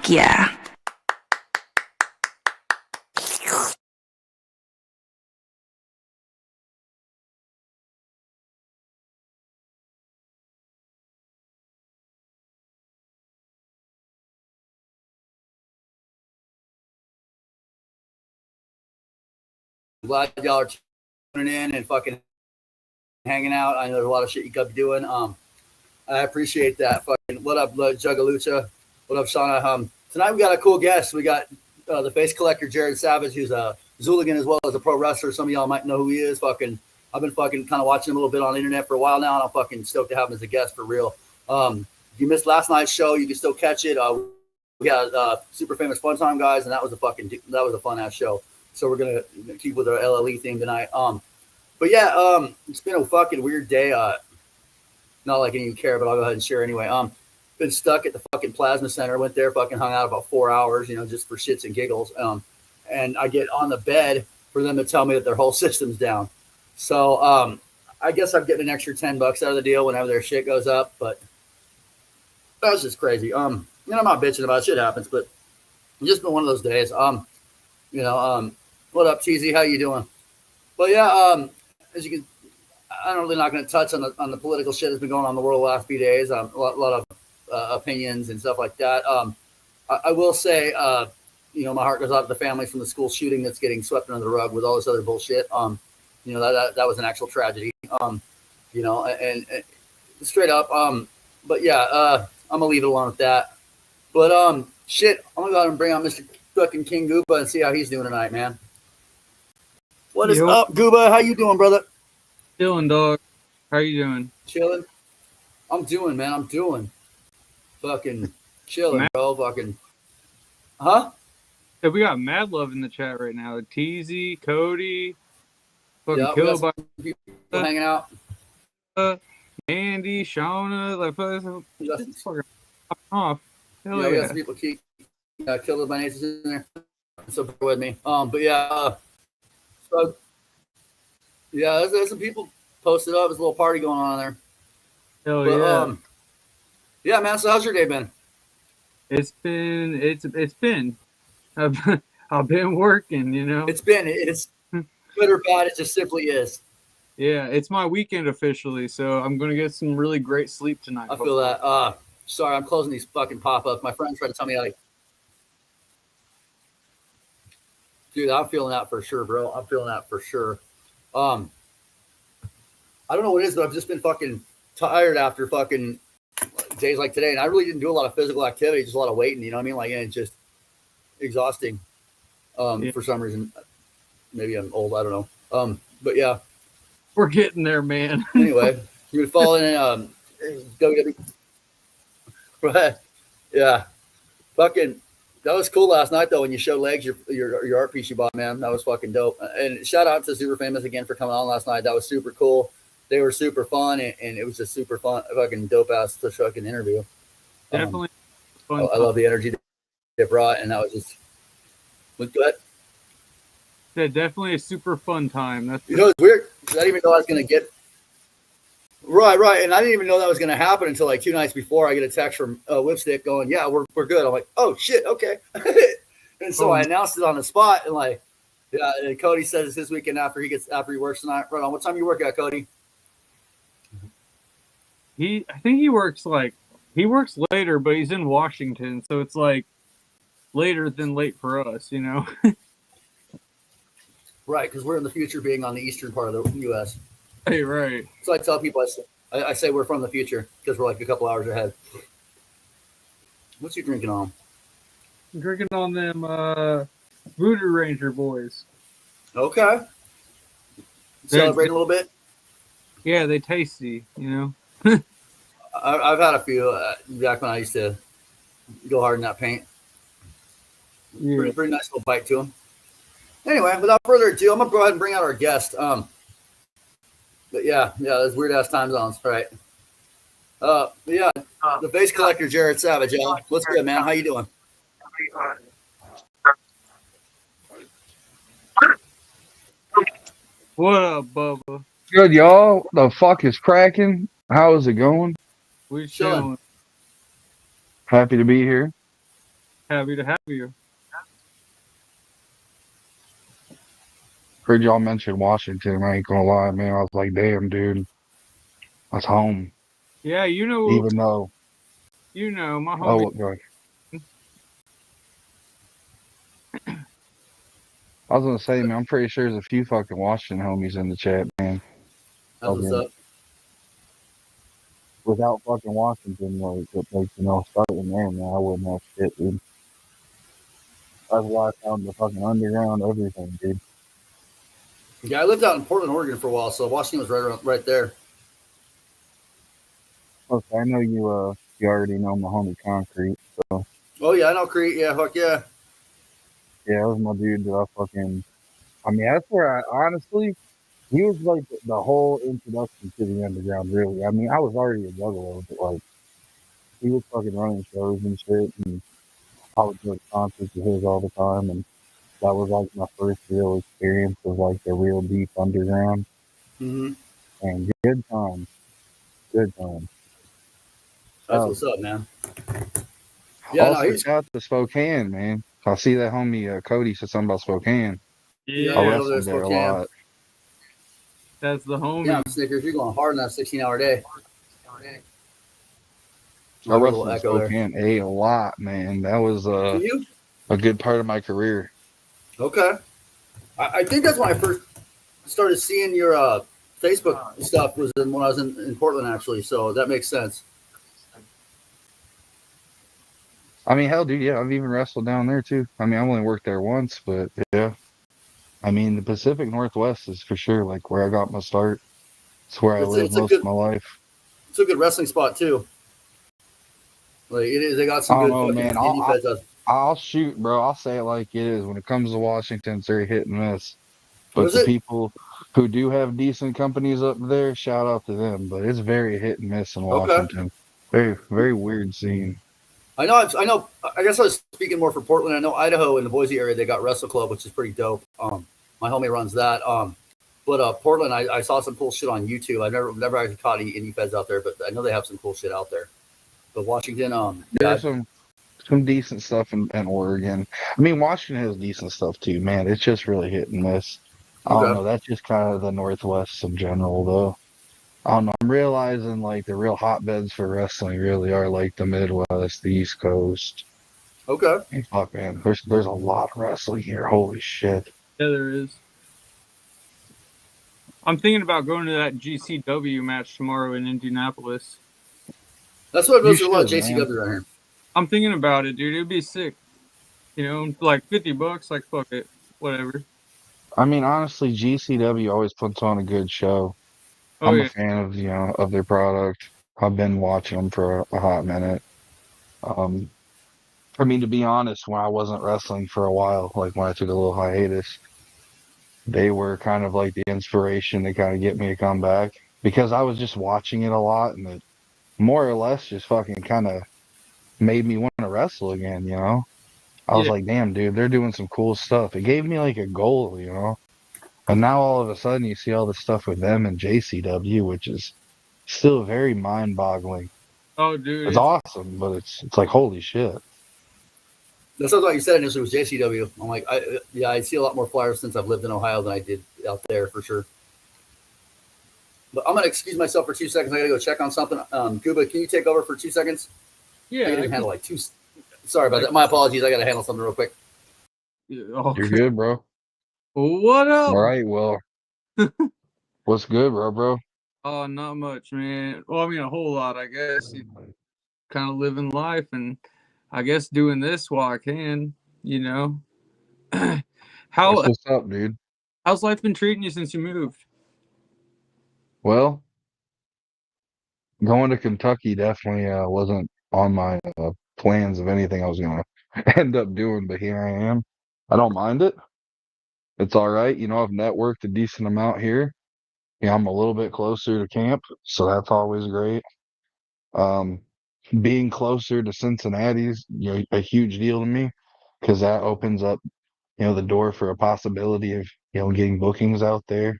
Fuck yeah. Glad y'all are tuning in and fucking hanging out. I know there's a lot of shit you could be doing. I appreciate that. Fucking what up, Jugalucha? What up, Shauna? Tonight we got a cool guest. We got the face collector Jared Savage, who's a Xuligan as well as a pro wrestler. Some of y'all might know who he is. Fucking, I've been fucking kind of watching him a little bit on the internet for a while now, and I'm fucking stoked to have him as a guest for real. If you missed last night's show, you can still catch it. We got Super Famous Fun Time guys, and that was a fun ass show. So we're gonna keep with our LLE theme tonight. But yeah, it's been a fucking weird day. Not like any of you care, but I'll go ahead and share anyway. Been stuck at the fucking plasma center. Went there, fucking hung out about 4 hours, just for shits and giggles. And I get on the bed for them to tell me that their whole system's down. So I guess I'm getting an extra $10 out of the deal whenever their shit goes up. But that was just crazy. I'm not bitching about it. Shit happens, but it's just been one of those days. What up, TZ? How you doing? But yeah, as you can, I'm really not going to touch on the political shit that's been going on in the world the last few days. A lot of opinions and stuff like that. I will say, my heart goes out to the families from the school shooting that's getting swept under the rug with all this other bullshit. That was an actual tragedy. And straight up. But yeah, I'm gonna leave it alone with that. But shit, I'm gonna go out and bring out Mr. fucking Kng Gooba and see how he's doing tonight, man. What is up, Gooba? How you doing, brother? Chilling, dog. How you doing? Chilling. I'm doing, man. I'm doing. Fucking chilling, bro. Fucking. Huh? Yeah, we got mad love in the chat right now. TZ, Cody, fucking Kill by people hanging out. Andy, Shauna, like fucking off. Hell yeah, we got some people keep Killed by Nathan's in there. So bear with me. But yeah. So yeah, there's some people posted up. There's a little party going on there. Hell yeah. Yeah, man. So how's your day been? It's been. I've been working, It's good or bad. It just simply is. Yeah, it's my weekend officially, so I'm gonna get some really great sleep tonight. I feel that. Sorry, I'm closing these fucking pop-ups. My friends tried to tell me dude, I'm feeling that for sure, bro. I'm feeling that for sure. I don't know what it is, but I've just been fucking tired after fucking days like today, and I really didn't do a lot of physical activity, just a lot of waiting. You know what I mean? Like, and it's just exhausting. For some reason, maybe I'm old. I don't know. But yeah, we're getting there, man. Anyway, you would fall in WWE. Right? Yeah, fucking. That was cool last night though when you showed legs your art piece you bought, man. That was fucking dope. And shout out to Super Famous again for coming on last night. That was super cool. They were super fun, and it was just super fun, fucking dope ass fucking interview. Definitely. I love the energy they brought, and that was just good. Yeah, definitely a super fun time. It's weird. I didn't even know I was gonna get right, and I didn't even know that was gonna happen until like 2 nights before. I get a text from Whipstick going, "Yeah, we're good." I'm like, "Oh shit, okay." And so I announced it on the spot, and like, yeah. And Cody says it's his weekend after he works tonight. Right on. What time you work at, Cody? I think he works later, but he's in Washington, so it's like later than late for us, Right, because we're in the future, being on the eastern part of the U.S. Hey, right. So I tell people, I say we're from the future because we're like a couple hours ahead. What's you drinking on? I'm drinking on them Voodoo Ranger boys. Okay. Celebrating a little bit? Yeah, they tasty, I've had a few back when I used to go hard in that paint. Yeah. Pretty nice little bite to them. Anyway, without further ado, I'm going to go ahead and bring out our guest. But yeah, those weird ass time zones, right? The face collector Jared Savage, y'all. What's good, man? How you doing? What up, Bubba? Good, y'all. The fuck is cracking? How is it going? We're chilling. Happy to be here. Happy to have you. Heard y'all mention Washington. I ain't gonna lie, man. I was like, damn, dude, that's home. Yeah, Even though, my homie. oh, God. I was gonna say, man, I'm pretty sure there's a few fucking Washington homies in the chat, man. That's what's up. Without fucking Washington, starting there, man, I wouldn't have shit, dude. That's why I found the fucking underground, everything, dude. Yeah, I lived out in Portland, Oregon for a while, so Washington was right there. Okay, I know you already know my homie Concrete, so. Oh yeah, I know Crete. Yeah, fuck yeah. Yeah, that was my dude that I mean, that's where honestly, he was like the whole introduction to the underground, really. I mean, I was already a juggalo, but like, he was fucking running shows and shit, and I would go to concerts of his all the time, and that was like my first real experience of like the real deep underground. Mm-hmm. And good times. Good times. That's what's up, man. Yeah, no, Also, he's shout out to Spokane, man. I see that homie Cody said something about Spokane. yeah, I I Yeah, live there, wrestled there a Spokane. lot. that's the homie. Yeah, Snickers, you're going hard in that 16-hour day. I A little wrestled in echo there. Spokane a lot, man. That was Do you? a good part of my career. Okay. I think that's when I first started seeing your Facebook stuff was when I was in Portland, actually. So that makes sense. I mean, hell, dude, yeah, I've even wrestled down there too. I mean, I've only worked there once, but yeah. I mean, the Pacific Northwest is for sure like where I got my start. It's where I lived It's a most of good my life. wrestling spot too. Like it is, they got I some don't good know, fucking man. indie feds. I'll shoot, bro. I'll say it like it is. When it comes to Washington, it's very hit and miss. But Was the it? people who do have decent companies up there, shout out to them. But it's very hit and miss in Okay. Washington. Very, very weird scene. I know. I know. I guess I was speaking more for Portland. I know Idaho in the Boise area they got Wrestle Club, which is pretty dope. My homie runs that. But Portland, I saw some cool shit on YouTube. I've never actually caught any indie feds out there, but I know they have some cool shit out there. But Washington, yeah, There's some decent stuff in Oregon. I mean, Washington has decent stuff too, man. It's just really hit and miss. I don't okay, know. That's just kind of the Northwest in general, though. I don't know. I'm realizing like the real hotbeds for wrestling really are like the Midwest, the East Coast. okay. Hey, fuck, man. There's a lot of wrestling here. Holy shit. Yeah, there is. I'm thinking about going to that GCW match tomorrow in Indianapolis. That's what it You was. There's a lot of should, man. JCW around here. I'm thinking about it, dude. It'd be sick. Like $50. Like fuck it, whatever. I mean, honestly, GCW always puts on a good show. Oh I'm a yeah, fan of of their product. I've been watching them for a hot minute. Um, I mean, to be honest, when I wasn't wrestling for a while, like when I took a little hiatus, they were kind of like the inspiration to kind of get me to come back because I was just watching it a lot and it more or less just fucking kind of made me want to wrestle again, you know? I was yeah. like, damn, dude, they're doing some cool stuff. It gave me like a goal, you know? And now all of a sudden you see all this stuff with them and JCW, which is still very mind boggling. Oh, dude, It's awesome, but it's like holy shit. That's what you said initially was JCW. I'm like, I see a lot more flyers since I've lived in Ohio than I did out there for sure. But I'm gonna excuse myself for 2 seconds. I gotta go check on something. Gooba, can you take over for 2 seconds? I yeah. gotta handle like two. Sorry about that. My apologies. I gotta handle something real quick. You're Okay. good, bro. What All up? right, well, what's good, bro? Oh, not much, man. Well, I mean, a whole lot, I guess. Kind of living life, and I guess doing this while I can. You know, That's how what's up, dude. how's life been treating you since you moved? Well, going to Kentucky definitely wasn't on my plans of anything I was gonna end up doing, but here I am. I don't mind it. It's all right. You know, I've networked a decent amount here. Yeah, I'm a little bit closer to camp, so that's always great. Um, being closer to Cincinnati's, a huge deal to me because that opens up, the door for a possibility of, getting bookings out there.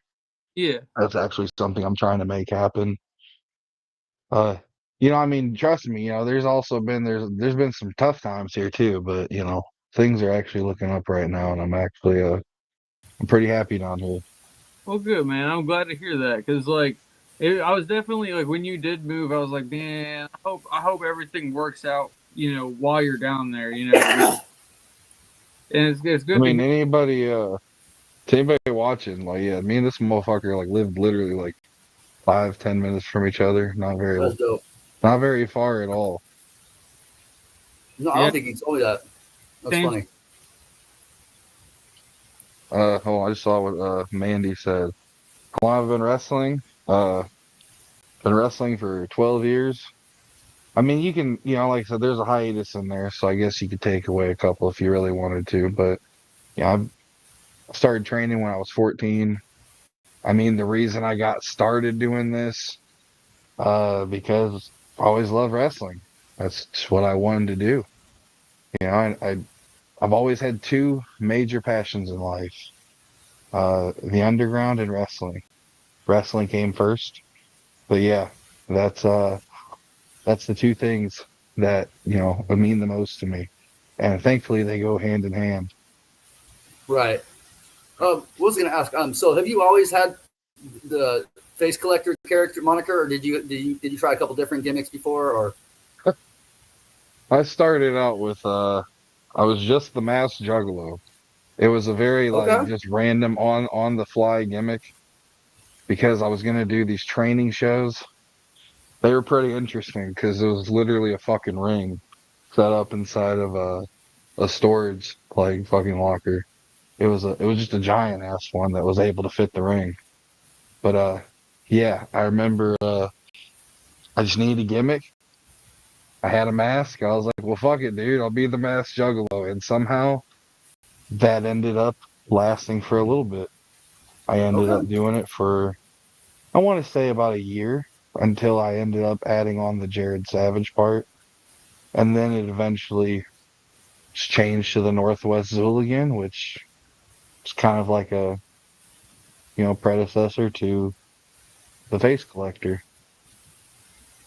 Yeah. That's actually something I'm trying to make happen. I mean, trust me, there's also been there's been some tough times here too, but things are actually looking up right now, and I'm pretty happy down here. Well, good, man. I'm glad to hear that because, like, I was definitely like when you did move, I was like, man, I hope everything works out, while you're down there, and it's I good to mean, hear. to anybody watching, like, yeah, me and this motherfucker like lived literally like 5-10 minutes from each other, That's dope. not very far at all. No, I Yeah, don't think he told me that. That's same. funny. Hold on, I just saw what Mandy said. How long have I been wrestling? Been wrestling for 12 years. I mean, you can, like I said, there's a hiatus in there, so I guess you could take away a couple if you really wanted to. But yeah, I started training when I was 14. I mean, the reason I got started doing this, because I always loved wrestling. That's just what I wanted to do. I've always had two major passions in life: the underground and wrestling. Wrestling came first, but yeah, that's uh, that's the two things that mean the most to me, and thankfully they go hand in hand. Right. What was I going to ask? So have you always had the face collector character moniker, or did you try a couple different gimmicks before, or? I started out with I was just the masked juggalo. It was a very like Okay. just random on the fly gimmick because I was gonna do these training shows. They were pretty interesting because it was literally a fucking ring set up inside of a storage like fucking locker. It was just a giant ass one that was able to fit the ring. But yeah, I remember I just needed a gimmick. I had a mask. I was like, well, fuck it, dude. I'll be the masked juggalo. And somehow that ended up lasting for a little bit. I ended Okay. up doing it for, I want to say about a year until I ended up adding on the Jared Savage part. And then it eventually changed to the Northwest Xuligan, which is kind of like a, predecessor to the face collector.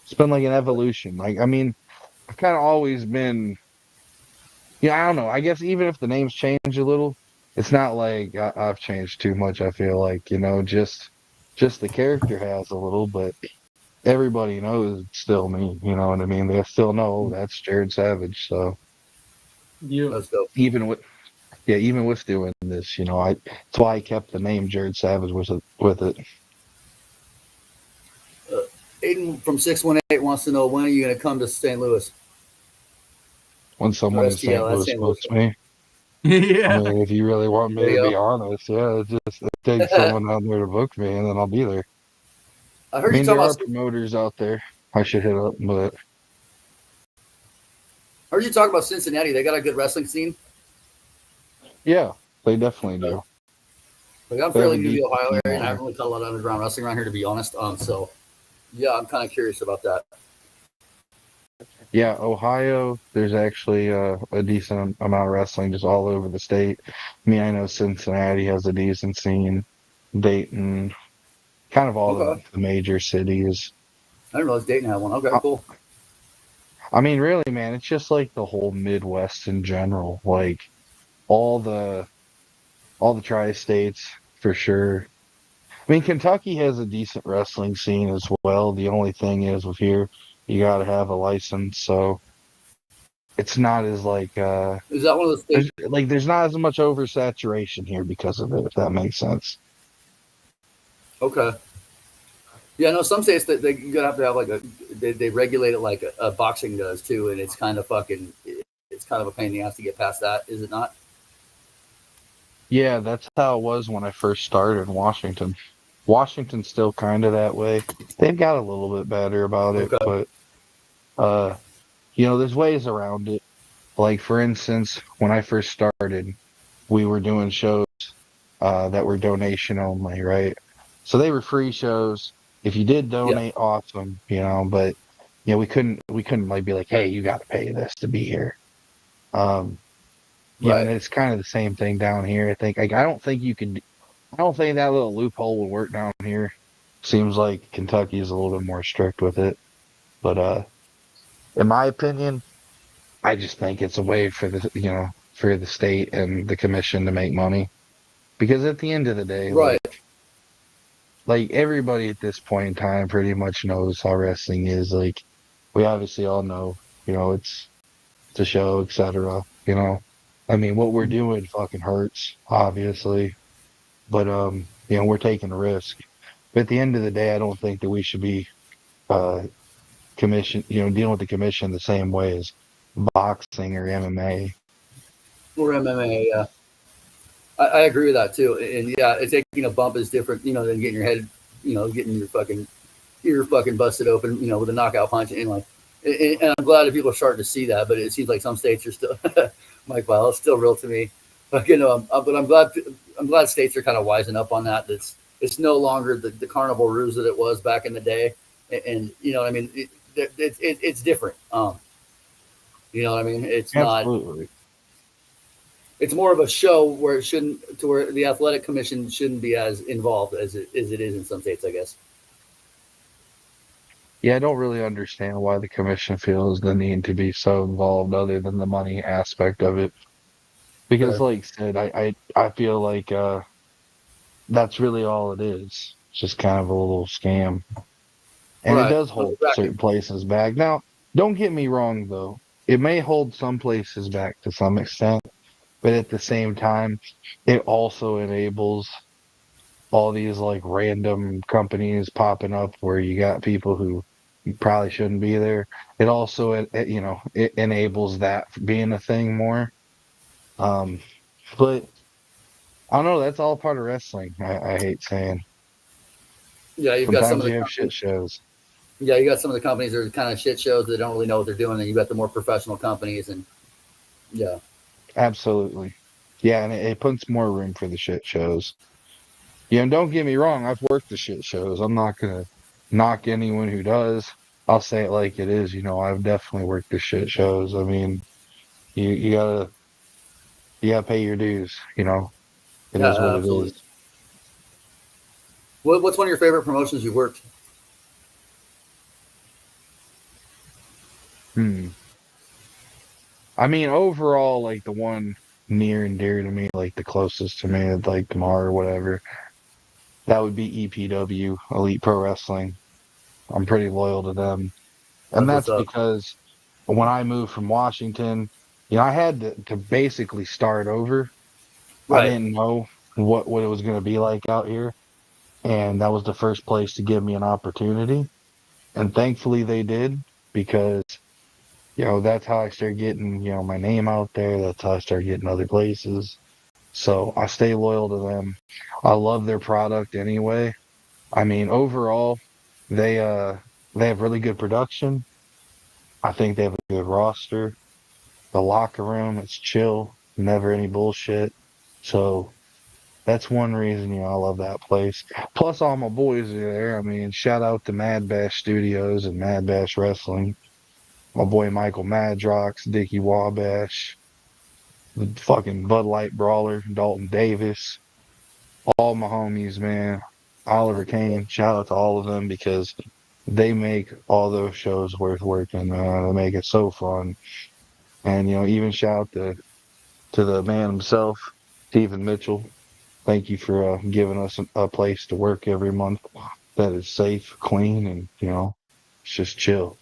It's been like an evolution. Like, I mean, I've kind of always been, I don't know. I guess even if the names change a little, it's not like I've changed too much. I feel like, just the character has a little, but everybody knows it's still me. You know what I mean? They still know, "Oh, that's Jared Savage." So Yeah. That's dope. even with yeah, even with doing this, that's why I kept the name Jared Savage with it. Uh, Aiden from 618 wants to know, when are you going to come to St. Louis When or someone in St. STL? That's Louis St. Louis. books me, I Yeah. mean, if you really want me There to you be honest, yeah, it takes go. someone out there to book me, and then I'll be there. I I heard you mean, talk there about. are promoters out there I should hit up, but I heard you talk about Cincinnati. They got a good wrestling scene. yeah, they definitely do. Like, I'm They have fairly a new to the decent Ohio scene area, out and I here. haven't really caught a lot of underground wrestling around here, to be honest. So yeah, I'm kind of curious about that. Yeah, Ohio, there's actually a decent amount of wrestling just all over the state. I mean, I know Cincinnati has a decent scene, Dayton, kind of all Okay. the major cities. I didn't realize Dayton had one. Okay, I, cool. I mean, really, man, it's just like the whole Midwest in general, like all the all the tri-states for sure. I mean, Kentucky has a decent wrestling scene as well. The only thing is with here, you got to have a license, so it's not as like Is that one of the states? there's not as much oversaturation here because of it, if that makes sense. Okay. Yeah, no, some states that you're gonna have to have like they regulate it like boxing does too, and it's kind of fucking it's kind of a pain in the ass to get past that, is it not? Yeah, that's how it was when I first started in Washington. Washington's still kind of that way. They've got a little bit better about it, Okay. but uh, there's ways around it. Like for instance, when I first started, we were doing shows that were donation only, right? So they were free shows. If you did Yeah. donate, awesome, but we couldn't like be like, hey, you got to pay this to be here. Um, and Right. it's kind of the same thing down here. I think like I don't think that little loophole would work down here. Seems like Kentucky is a little bit more strict with it. But in my opinion, I just think it's a way for for the state and the commission to make money. Because at the end of the day, Right. like everybody at this point in time pretty much knows how wrestling is. Like we obviously all know, it's a show, etc. I mean, what we're doing fucking hurts, obviously, but we're taking a risk. But at the end of the day, I don't think that we should be uh dealing with the commission the same way as boxing or MMA. Or MMA. Yeah. I agree with that too. And yeah, taking a bump is different, than getting your head, getting your fucking ear fucking busted open, with a knockout punch. And like, and I'm glad that people are starting to see that, but it seems like some states are still, Mike Weil, it's still real to me. But but I'm glad states are kind of wising up on that. It's no longer the carnival ruse that it was back in the day, and you know what I mean. It's different. You know what I mean. It's not. Absolutely. It's more of a show where it shouldn't, to where the athletic commission shouldn't be as involved as it is in some states, I guess. Yeah, I don't really understand why the commission feels the need to be so involved other than the money aspect of it. Because Sure. like I said, I feel like that's really all it is. It's just kind of a little scam. And it Right. does hold Exactly. certain places back. Now, don't get me wrong though. It may hold some places back to some extent, but at the same time, it also enables all these like random companies popping up where you got people who probably shouldn't be there. It also, it enables that being a thing more. Um, but I don't know. That's all part of wrestling. I hate saying. Yeah, you've got some Sometimes of the you have shit companies. shows. Yeah, you got some of the companies that are kind of shit shows that don't really know what they're doing, and you got the more professional companies, and yeah, Absolutely. Yeah, and it puts more room for the shit shows. Yeah, and don't get me wrong. I've worked the shit shows. I'm not gonna knock anyone who does. I'll say it like it is. I've definitely worked the shit shows. I mean, you gotta pay your dues. It is yeah, what it absolutely. is. What's one of your favorite promotions you've worked? Hmm. I mean, overall, like the one near and dear to me, like the closest to me, like tomorrow or whatever, that would be EPW, Elite Pro Wrestling. I'm pretty loyal to them. And That's what's that's up. because when I moved from Washington, I had to basically start over. I Right. didn't know what it was going to be like out here. And that was the first place to give me an opportunity. And thankfully they did because, that's how I started getting, my name out there. That's how I started getting other places. So I stay loyal to them. I love their product anyway. I mean, overall, they uh they have really good production. I think they have a good roster. The locker room, it's chill, never any bullshit. So that's one reason, I love that place. Plus, all my boys are there. I mean, shout out to Mad Bash Studios and Mad Bash Wrestling. My boy Michael Madrox, Dickie Wabash, the fucking Bud Light Brawler, Dalton Davis, all my homies, man. Oliver Kane, shout out to all of them because they make all those shows worth working. They make it so fun. And, even shout out to the man himself, Stephen Mitchell. Thank you for giving us a place to work every month that is safe, clean, and it's just chill.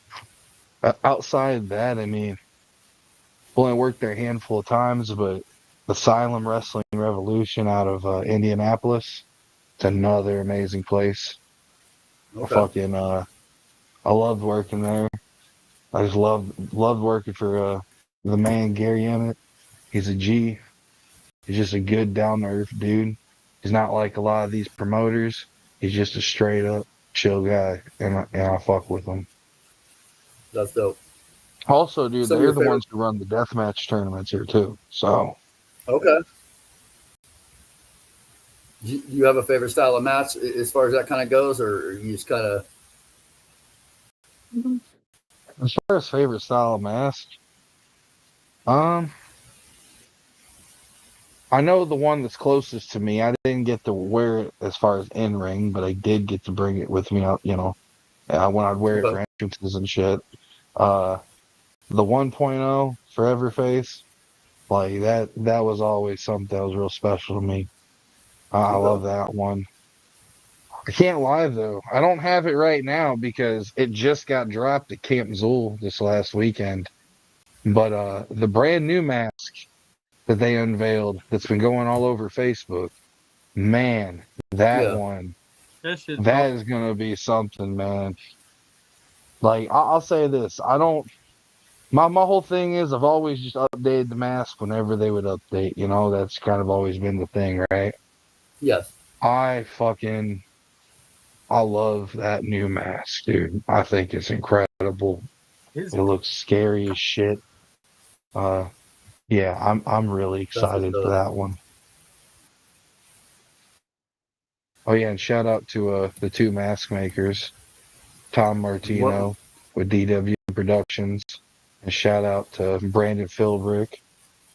Outside of that, I mean, I've only worked there a handful of times, but Asylum Wrestling Revolution out of Indianapolis, it's another amazing place. I Okay. fucking I loved working there. I just loved working for the man Gary Emmett. He's a G. He's just a good down to earth dude. He's not like a lot of these promoters. He's just a straight up chill guy, and I fuck with him. That's dope. Also, dude, Some of they're your the favorite. ones who run the deathmatch tournaments here too. So Okay. Do you have a favorite style of match as far as that kind of goes, or you just kind of? as far as favorite style of mask, um, I know the one that's closest to me. I didn't get to wear it as far as in ring, but I did get to bring it with me out. When I'd wear it Okay. for entrances and shit. The 1.0 Forever Face, like that was always something that was real special to me. I love that one. I can't lie though, I don't have it right now because it just got dropped at Camp Zool this last weekend. But the brand new mask that they unveiled that's been going all over Facebook, man, that Yeah. one, That shit's that awesome. is gonna be something, man. Like I'll say this, I don't. My whole thing is I've always just updated the mask whenever they would update. You know, that's kind of always been the thing, right? Yes. I fucking I love that new mask, dude. I think it's incredible. His It looks scary as shit. Uh, yeah, I'm really That's what's excited for up. that one. Oh yeah, and shout out to the two mask makers, Tom What? Martino with DW Productions, and shout out to Brandon Philbrick.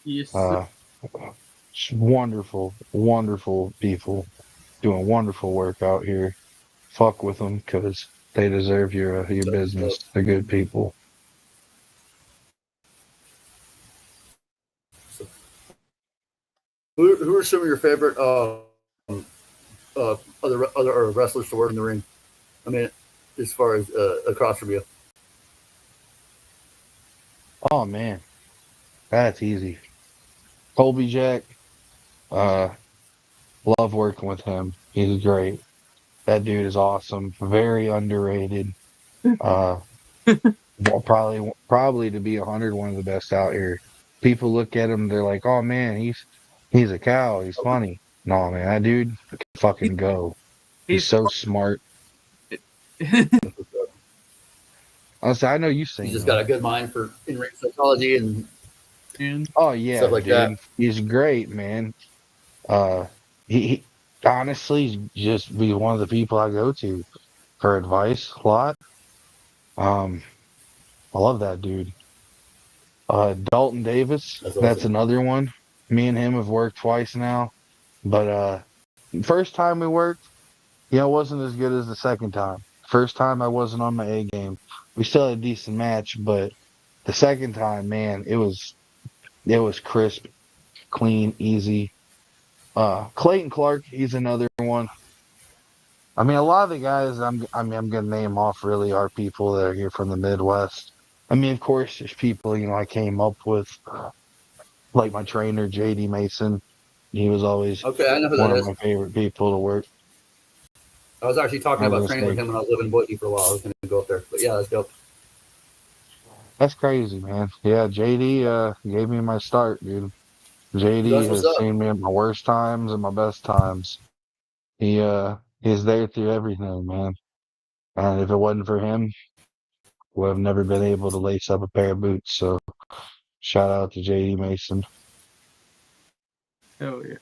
yes. Uh, just wonderful, wonderful people doing wonderful work out here. Fuck with them because they deserve your That's business. what's up. They're good people. So, who are some of your favorite other wrestlers to work in the ring? I mean, as far as across from you. Oh man, that's easy. Colby Jack, uh, love working with him. He's great. That dude is awesome. Very underrated. Uh, well, probably to be 100, one of the best out here. People look at him, they're like, "Oh man, he's a cow. He's funny." No man, that dude can fucking go. He's He's so smart. Honestly, I know you've He's seen just him. got a good mind for in ring psychology and and Oh stuff yeah, like dude. that. He's great, man. Uh, he honestly just be one of the people I go to for advice a lot. Um, I love that dude. Dalton Davis, That's that's awesome. another one. Me and him have worked twice now, but first time we worked, it wasn't as good as the second time. First time I wasn't on my A game. We still had a decent match, but the second time, man, it was crisp, clean, easy. Clayton Clark, he's another one. I mean, a lot of the guys I'm gonna name off really are people that are here from the Midwest. I mean, of course, there's people I came up with, like my trainer JD Mason. He was always Okay, I know who one that of is. my favorite people to work. I was actually talking I was about gonna training with say him when I was living in Boise for a while. I was going to go up there, but yeah, that's dope. that's crazy, man. Yeah, JD gave me my start, dude. JD That's what's has up. seen me at my worst times and my best times. He's there through everything, man. And if it wasn't for him, would have never been able to lace up a pair of boots. So shout out to JD Mason. hell yeah.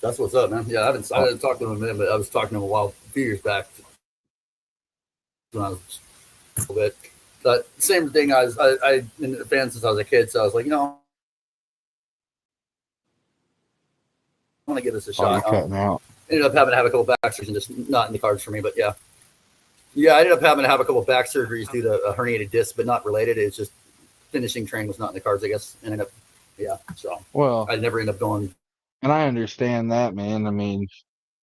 That's what's up, man. Yeah, I didn't talk to him in a minute, but I was talking to him a few years back when I was a little bit. But same thing. I been a fan since I was a kid, so I was like, I want to give this a Oh, you're shot. cutting out. Ended up having to have a couple back surgeries, and just not in the cards for me. But yeah, I ended up having to have a couple back surgeries due to a herniated disc, but not related. It's just finishing training was not in the cards, I guess. And ended up, yeah. So Well, I never ended up going and I understand that, man. I mean,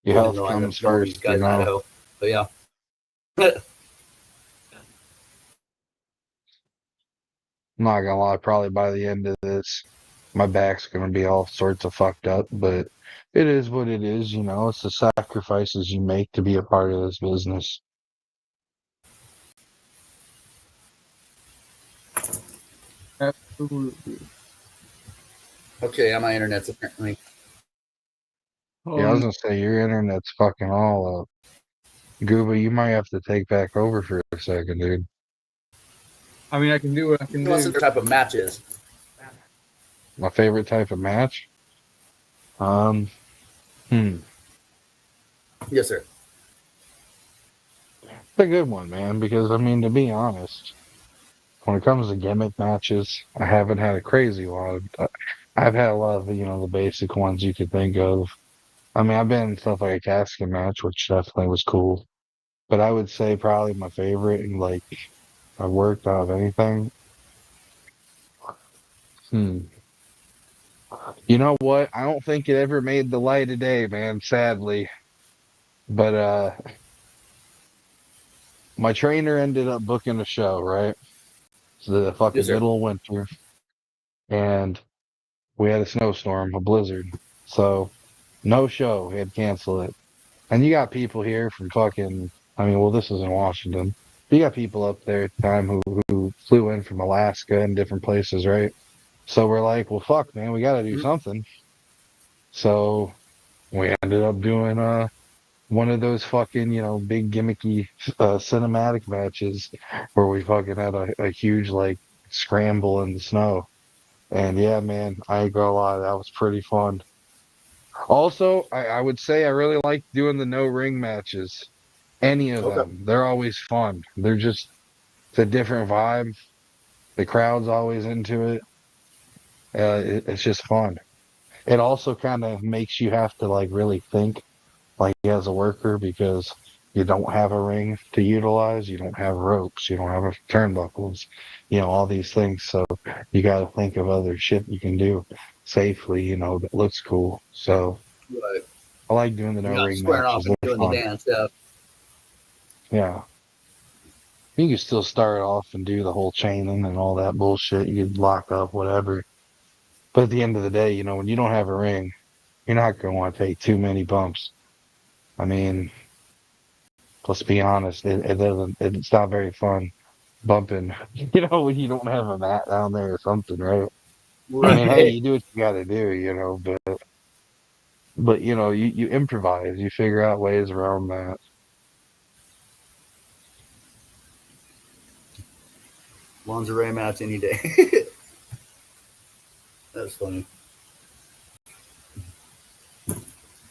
your even health though I ended comes up knowing these first, guys in Idaho. But yeah, I'm not gonna lie, probably by the end of this, my back's gonna be all sorts of fucked up, but it is what it is, it's the sacrifices you make to be a part of this business. Absolutely. okay. Yeah, my internet's apparently. Yeah, I Oh, was gonna say your internet's fucking all up. Gooba, you might have to take back over for a second, dude. I mean, I can do what I can What's do. the type of matches? My favorite type of match? Um, hmm. Yes, sir. It's a good one, man, because I mean, to be honest, when it comes to gimmick matches, I haven't had a crazy lot. I've had a lot of, the basic ones you could think of. I mean, I've been in stuff like a casket match, which definitely was cool. But I would say probably my favorite, and like I've worked out of anything. Hmm. You know what? I don't think it ever made the light of day, man, sadly. But my trainer ended up booking a show, right? It's the Yes, fucking sir. middle of winter, and we had a snowstorm, a blizzard. So no show. We had to cancel it. And you got people here from fucking, I mean, well, this is in Washington. You got people up there at the time who flew in from Alaska and different places, right? So we're like, well, fuck, man, we got to do Mhm. something. So we ended up doing one of those fucking, big gimmicky cinematic matches where we fucking had a huge like scramble in the snow. And yeah, man, I ain't gonna lie, that was pretty fun. Also, I would say I really like doing the no ring matches. Any of Okay. them. They're always fun. They're just it's a different vibe. The crowd's always into it. It's just fun. It also kind of makes you have to like really think like as a worker because you don't have a ring to utilize, you don't have ropes, you don't have turnbuckles, all these things. So you got to think of other shit you can do safely, that looks cool. So Right. I like doing the no You're not ring squaring off matches. and They're doing the fun. dance. Yeah. Yeah. You can still start off and do the whole chaining and all that bullshit. You could lock up, whatever. But at the end of the day, when you don't have a ring, you're not going to want to take too many bumps. I mean, let's be honest, it doesn't, it's not very fun bumping, when you don't have a mat down there or something, right? I mean, hey, Right. you do what you got to do, but you improvise, you figure out ways around that. Lingerie match any day. That's funny.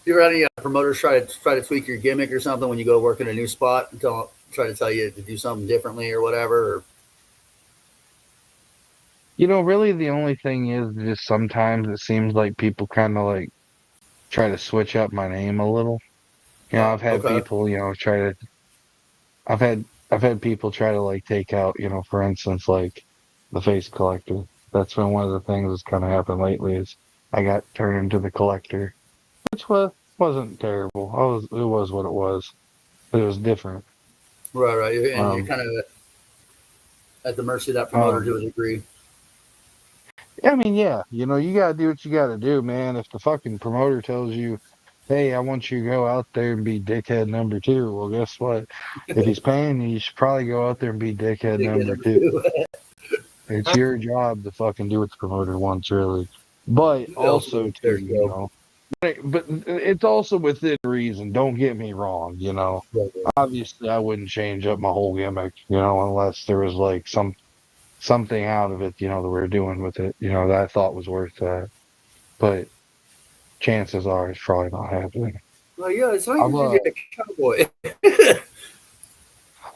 You ever had any promoters try to tweak your gimmick or something when you go work in a new spot and try to tell you to do something differently or whatever? Or, Really the only thing is just sometimes it seems like people kind of like try to switch up my name a little. I've had okay. people, try to I've had people try to like take out, for instance, like the face collector. That's been one of the things that's kind of happened lately is I got turned into the collector, which wasn't terrible. It was what it was, but it was different. Right, right. And you're Um, kind of at the mercy of that promoter um, to a degree. I mean, yeah, you gotta do what you gotta do, man. If the fucking promoter tells you, "Hey, I want you to go out there and be dickhead number two," well, guess what? If he's paying you, you should probably go out there and be dickhead Big hit number number two. two. It's your job to fucking do what the promoter wants, really. But also, Ultimately, too, there you go. but it's also within reason. Don't get me wrong. Right, right. Obviously, I wouldn't change up my whole gimmick, unless there was like something out of it, that we're doing with it, that I thought was worth that. But chances are it's probably not happening. Well, yeah, it's like I've you're a cowboy.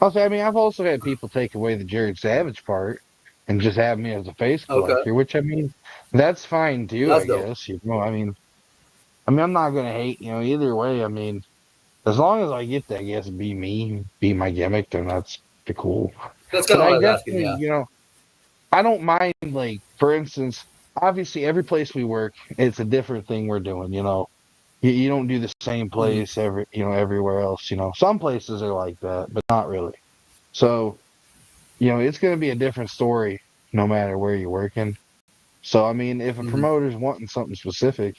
I'll say, I mean, I've also had people take away the Jared Savage part and just have me as a face Okay, collector, which I mean, that's fine too, that's I dope. guess. I mean, I'm not gonna hate, either way. I mean, as long as I get to, I guess, be me, be my gimmick, then that's the cool. That's kind But of what I I was asking. definitely, Yeah. I don't mind, like, for instance, obviously every place we work, it's a different thing we're doing, You don't do the same Mhm. place everywhere else, Some places are like that, but not really. So, it's gonna be a different story no matter where you're working. So, I mean, if a Mhm. promoter's wanting something specific,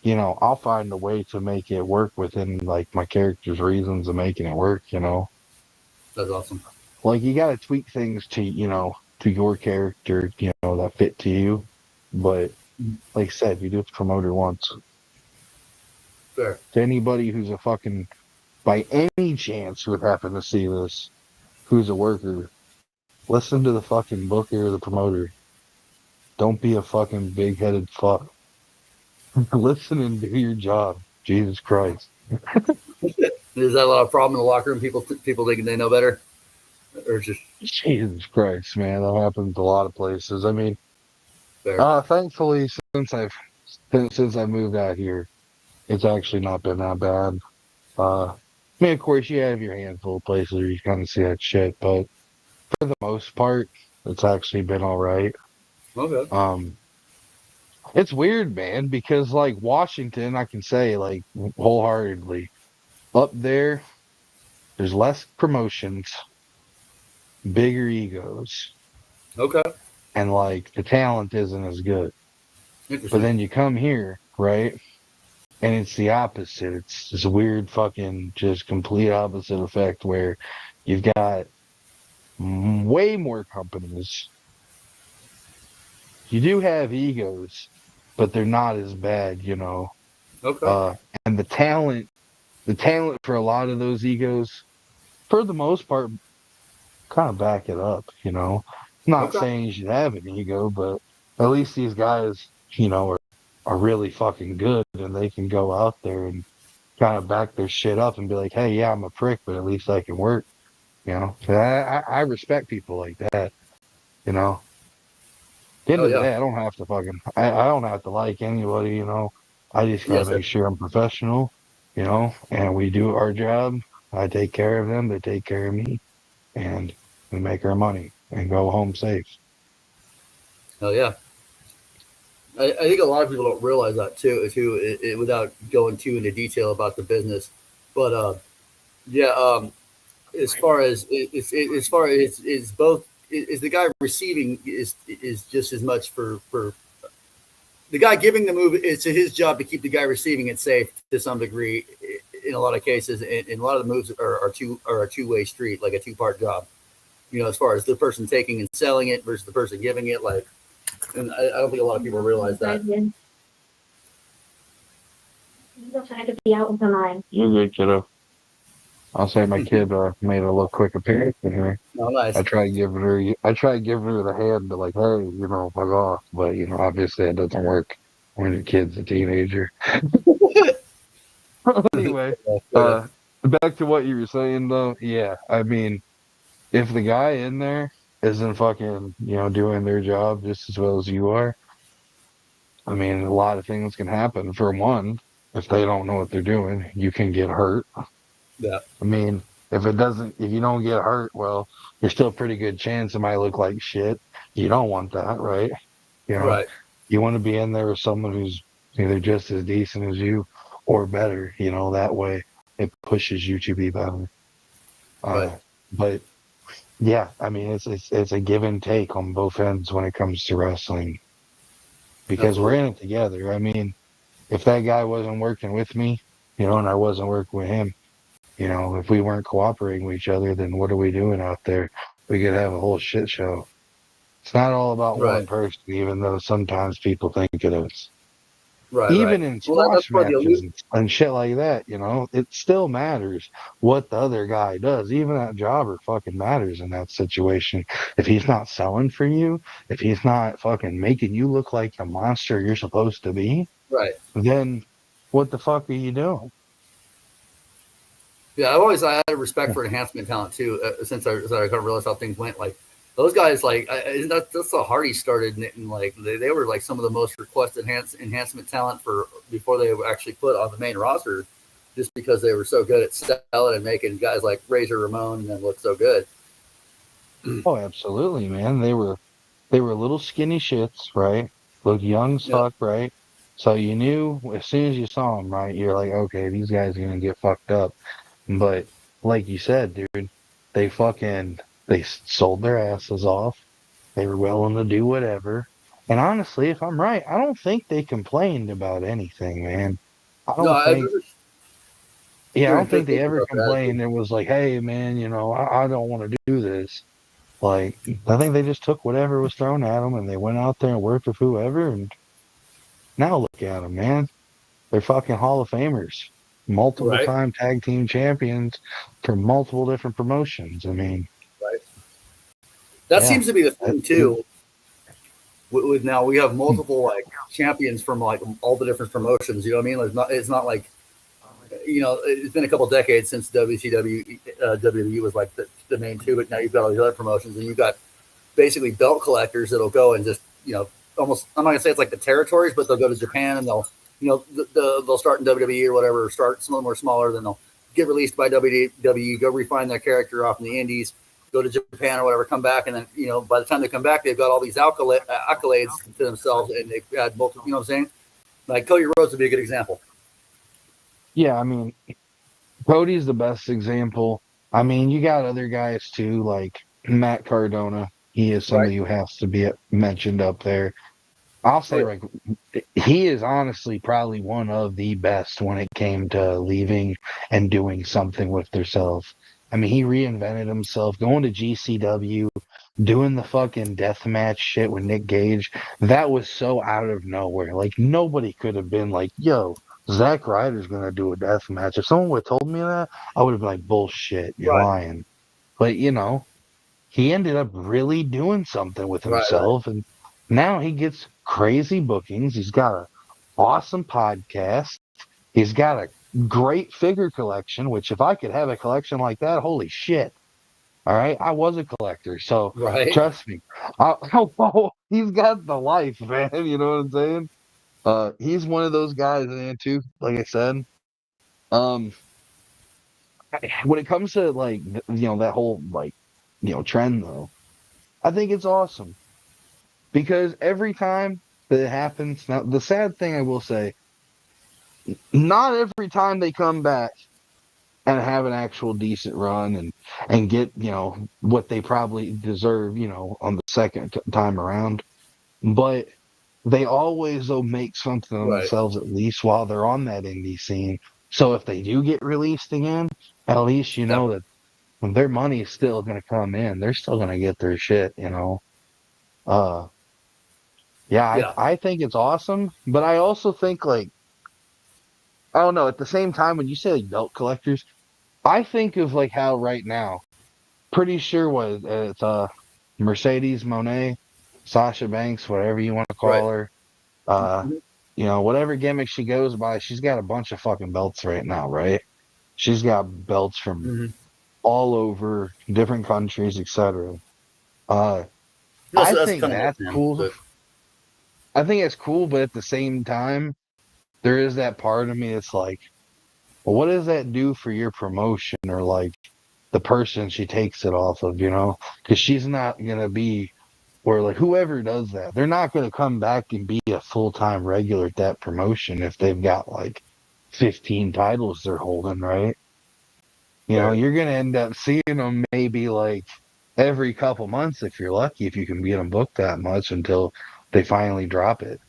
I'll find a way to make it work within like my character's reasons of making it work. That's awesome. Like you gotta tweak things to your character, that fit to you. But Mhm. like I said, you do what the promoter wants. Fair. To anybody who's a fucking by any chance who would happen to see this, who's a worker, listen to the fucking booker or the promoter. Don't be a fucking big headed fuck. Listen and do your job. Jesus Christ. Is that a lot of problem in the locker room? People thinking they know better, or just Jesus Christ, man. That happens a lot of places. I mean, fair? thankfully since I've moved out here, it's actually not been that bad. I mean, of course, you have your handful of places where you kind of see that shit, but for the most part, it's actually been all right. Okay. Um, it's weird, man, because like Washington, I can say like wholeheartedly, up there, there's less promotions, bigger egos, Okay. and like the talent isn't as good. But Interesting. then you come here, right? And it's the opposite. It's this weird fucking just complete opposite effect where you've got way more companies. You do have egos, but they're not as bad, you know. Okay. Uh, and the talent for a lot of those egos, for the most part, kind of back it up, you know. Not Okay. saying you should have an ego, but at least these guys, are really fucking good and they can go out there and kind of back their shit up and be like, hey, yeah, I'm a prick, but at least I can work, you know. 'Cause I respect people like that, you know. At the end Oh of the yeah. day, I don't have to like anybody, you know. I just got to Yes, sir. make sure I'm professional, you know, and we do our job. I take care of them, they take care of me, and we make our money and go home safe. Oh yeah. I think a lot of people don't realize that too, without going too into detail about the business. But yeah, as far as as far as is both is the guy receiving is just as much for the guy giving the move. It's his job to keep the guy receiving it safe to some degree. In a lot of cases, and a lot of the moves are a two-way street, like a two-part job. You know, as far as the person taking and selling it versus the person giving it, like, and I don't think a lot of people realize that. You're good, kiddo. I'll say my kid made a little quick appearance in here. No, nice. I tried giving her the hand to like, hey, you know, fuck off. But you know, obviously it doesn't work when your kid's a teenager. Anyway, Yeah, back to what you were saying though. Yeah, I mean, if the guy in there isn't fucking, doing their job just as well as you are, I mean, a lot of things can happen. For one, if they don't know what they're doing, you can get hurt. yeah, I mean, if you don't get hurt, well, there's still a pretty good chance it might look like shit. You don't want that, right? You know, right, you want to be in there with someone who's either just as decent as you or better, that way it pushes you to be better. right. Uh, but yeah, I mean, it's a give and take on both ends when it comes to wrestling because we're Absolutely. in it together. I mean, if that guy wasn't working with me, and I wasn't working with him, if we weren't cooperating with each other, then what are we doing out there? We could have a whole shit show. It's not all about Right, one person, even though sometimes people think it is. right. Even in Well, that's squash where the matches elite. and shit like that, it still matters what the other guy does. Even that jobber fucking matters in that situation. If he's not selling for you, if he's not fucking making you look like the monster you're supposed to be, Right. then what the fuck are you doing? Yeah, I had a respect for enhancement talent too. Since I kind of realized how things went, like those guys, like that's how Hardy started, and like they were like some of the most requested enhancement talent for before they were actually put on the main roster, just because they were so good at selling and making guys like Razor Ramon and then look so good. Oh, absolutely, man. They were little skinny shits, right? Looked young as Yeah, fuck, right? So you knew as soon as you saw them, right? You're like, okay, these guys are gonna get fucked up. But like you said, dude, they sold their asses off. They were willing to do whatever. And honestly, if I'm right, I don't think they complained about anything, man. I no, don't I've think, never yeah, I heard don't think they things ever about that. complained. It was like, hey, man, I don't want to do this. Like, I think they just took whatever was thrown at them and they went out there and worked with whoever. And now look at them, man. They're fucking Hall of Famers, multiple Right, time tag team champions for multiple different promotions. I mean, right. That yeah. seems to be the It, thing it, too. With now we have multiple like champions from like all the different promotions. You know what I mean? Like, it's not like it's been a couple decades since WCW, WWE was like the main two, but now you've got all these other promotions, and you've got basically belt collectors that'll go and just almost. I'm not gonna say it's like the territories, but they'll go to Japan and they'll start in WWE or whatever, start some of them are smaller, then they'll get released by WWE, go refine their character off in the indies, go to Japan or whatever, come back, and then by the time they come back, they've got all these accolades to themselves, and they've had multiple. You know what I'm saying? Like Cody Rhodes would be a good example. Yeah, I mean, Cody's the best example. I mean, you got other guys too, like Matt Cardona. He is Right. somebody who has to be mentioned up there. I'll say, Oh, like, he is honestly probably one of the best when it came to leaving and doing something with themselves. I mean, he reinvented himself, going to GCW, doing the fucking deathmatch shit with Nick Gage. That was so out of nowhere. Like, nobody could have been like, yo, Zack Ryder's going to do a deathmatch. If someone would have told me that, I would have been like, bullshit, you're right, lying. But, he ended up really doing something with right. himself, and now he gets crazy bookings. He's got an awesome podcast. He's got a great figure collection, which if I could have a collection like that, holy shit. All right. I was a collector. So Right. trust me. He's got the life, man. You know what I'm saying? He's one of those guys, man, too. Like I said, um, when it comes to like, that whole like, trend though, I think it's awesome. Because every time that it happens, now the sad thing I will say, not every time they come back and have an actual decent run and get, what they probably deserve, on the second time around. But they always though make something of Right. themselves at least while they're on that indie scene. So if they do get released again, at least you know Definitely. that their money is still gonna come in. They're still gonna get their shit. Uh Yeah, Yeah. I think it's awesome, but I also think like I don't know. At the same time, when you say like belt collectors, I think of like how right now, pretty sure what it's Mercedes Monet, Sasha Banks, whatever you want to Right. call her, Mhm. whatever gimmick she goes by, she's got a bunch of fucking belts right now, right? She's got belts from Mhm. all over different countries, etc. Uh, That's I that's think kind of that's understandable, cool. but I think it's cool, but at the same time, there is that part of me that's like, well, what does that do for your promotion or like the person she takes it off of? Because she's not going to be, or like whoever does that, they're not going to come back and be a full time regular at that promotion if they've got like 15 titles they're holding, right? right. You're going to end up seeing them maybe like every couple months if you're lucky, if you can get them booked that much until they finally drop it.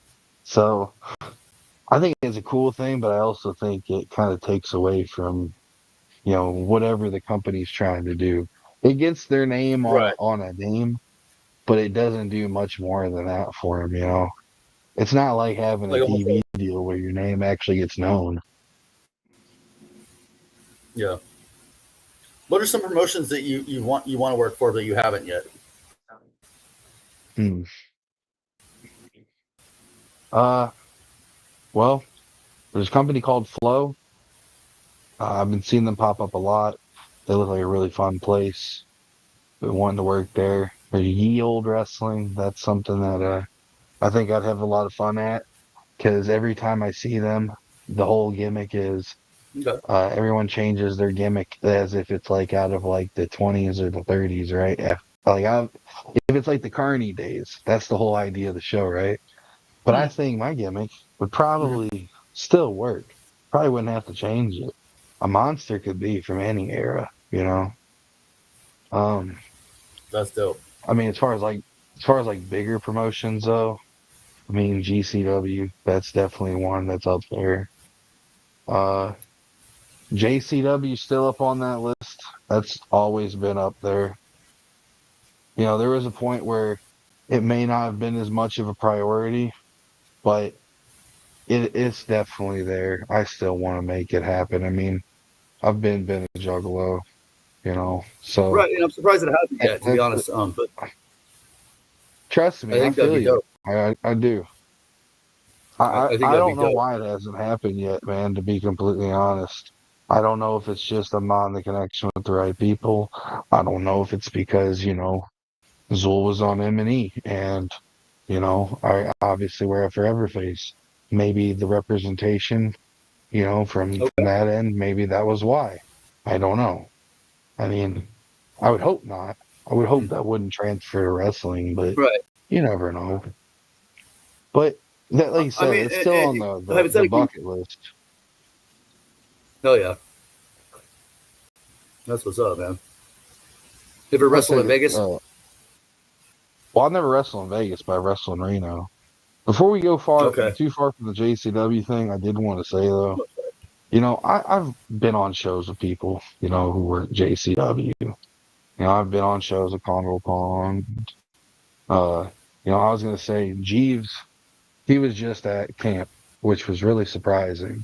So I think it's a cool thing, but I also think it kind of takes away from whatever the company's trying to do. It gets their name Right. on a name, but it doesn't do much more than that for them. It's not like having a Like almost TV deal where your name actually gets known. yeah. What are some promotions that you want to work for that you haven't yet? Hmm. Uh, well, there's a company called Flow. I've been seeing them pop up a lot. They look like a really fun place. Been wanting to work there. There's Ye Old Wrestling. That's something that I think I'd have a lot of fun at because every time I see them, the whole gimmick is Okay. everyone changes their gimmick as if it's like out of like the 20s or the 30s, right? Yeah. If it's like the Carney days, that's the whole idea of the show, right? But I Hmm. think my gimmick would Mhm. probably still work. Probably wouldn't have to change it. A monster could be from any era. Um, That's dope. I mean, as far as like bigger promotions though, I mean GCW, that's definitely one that's up there. Uh, JCW still up on that list. That's always been up there. There was a point where it may not have been as much of a priority, but it's definitely there. I still want to make it happen. I mean, I've been a juggalo. So Right, and I'm surprised it hasn't yet, to be that's, honest. But trust I me, I think that'd feel be you. dope. I do. I think I that'd be don't know dope. why it hasn't happened yet, man, to be completely honest. I don't know if it's just I'm not in the connection with the right people. I don't know if it's because, Zool was on M&E and I obviously wear a forever face. maybe the representation, from Okay. that end, maybe that was why. I don't know. I mean, I would hope not. I would hope that wouldn't transfer to wrestling, but Right. you never know. But that, like you I said, mean, it's still on the hypothetically, bucket list. hell yeah, that's what's up, man. You ever I wrestled take in it. Vegas? Well, I never wrestled in Vegas, but I wrestled in Reno. Before we go Okay. too far from the JCW thing, I did want to say though, I've been on shows with people, who were at JCW. I've been on shows with Congo Pong. Uh, I was gonna say Jeeves, he was just at camp, which was really surprising.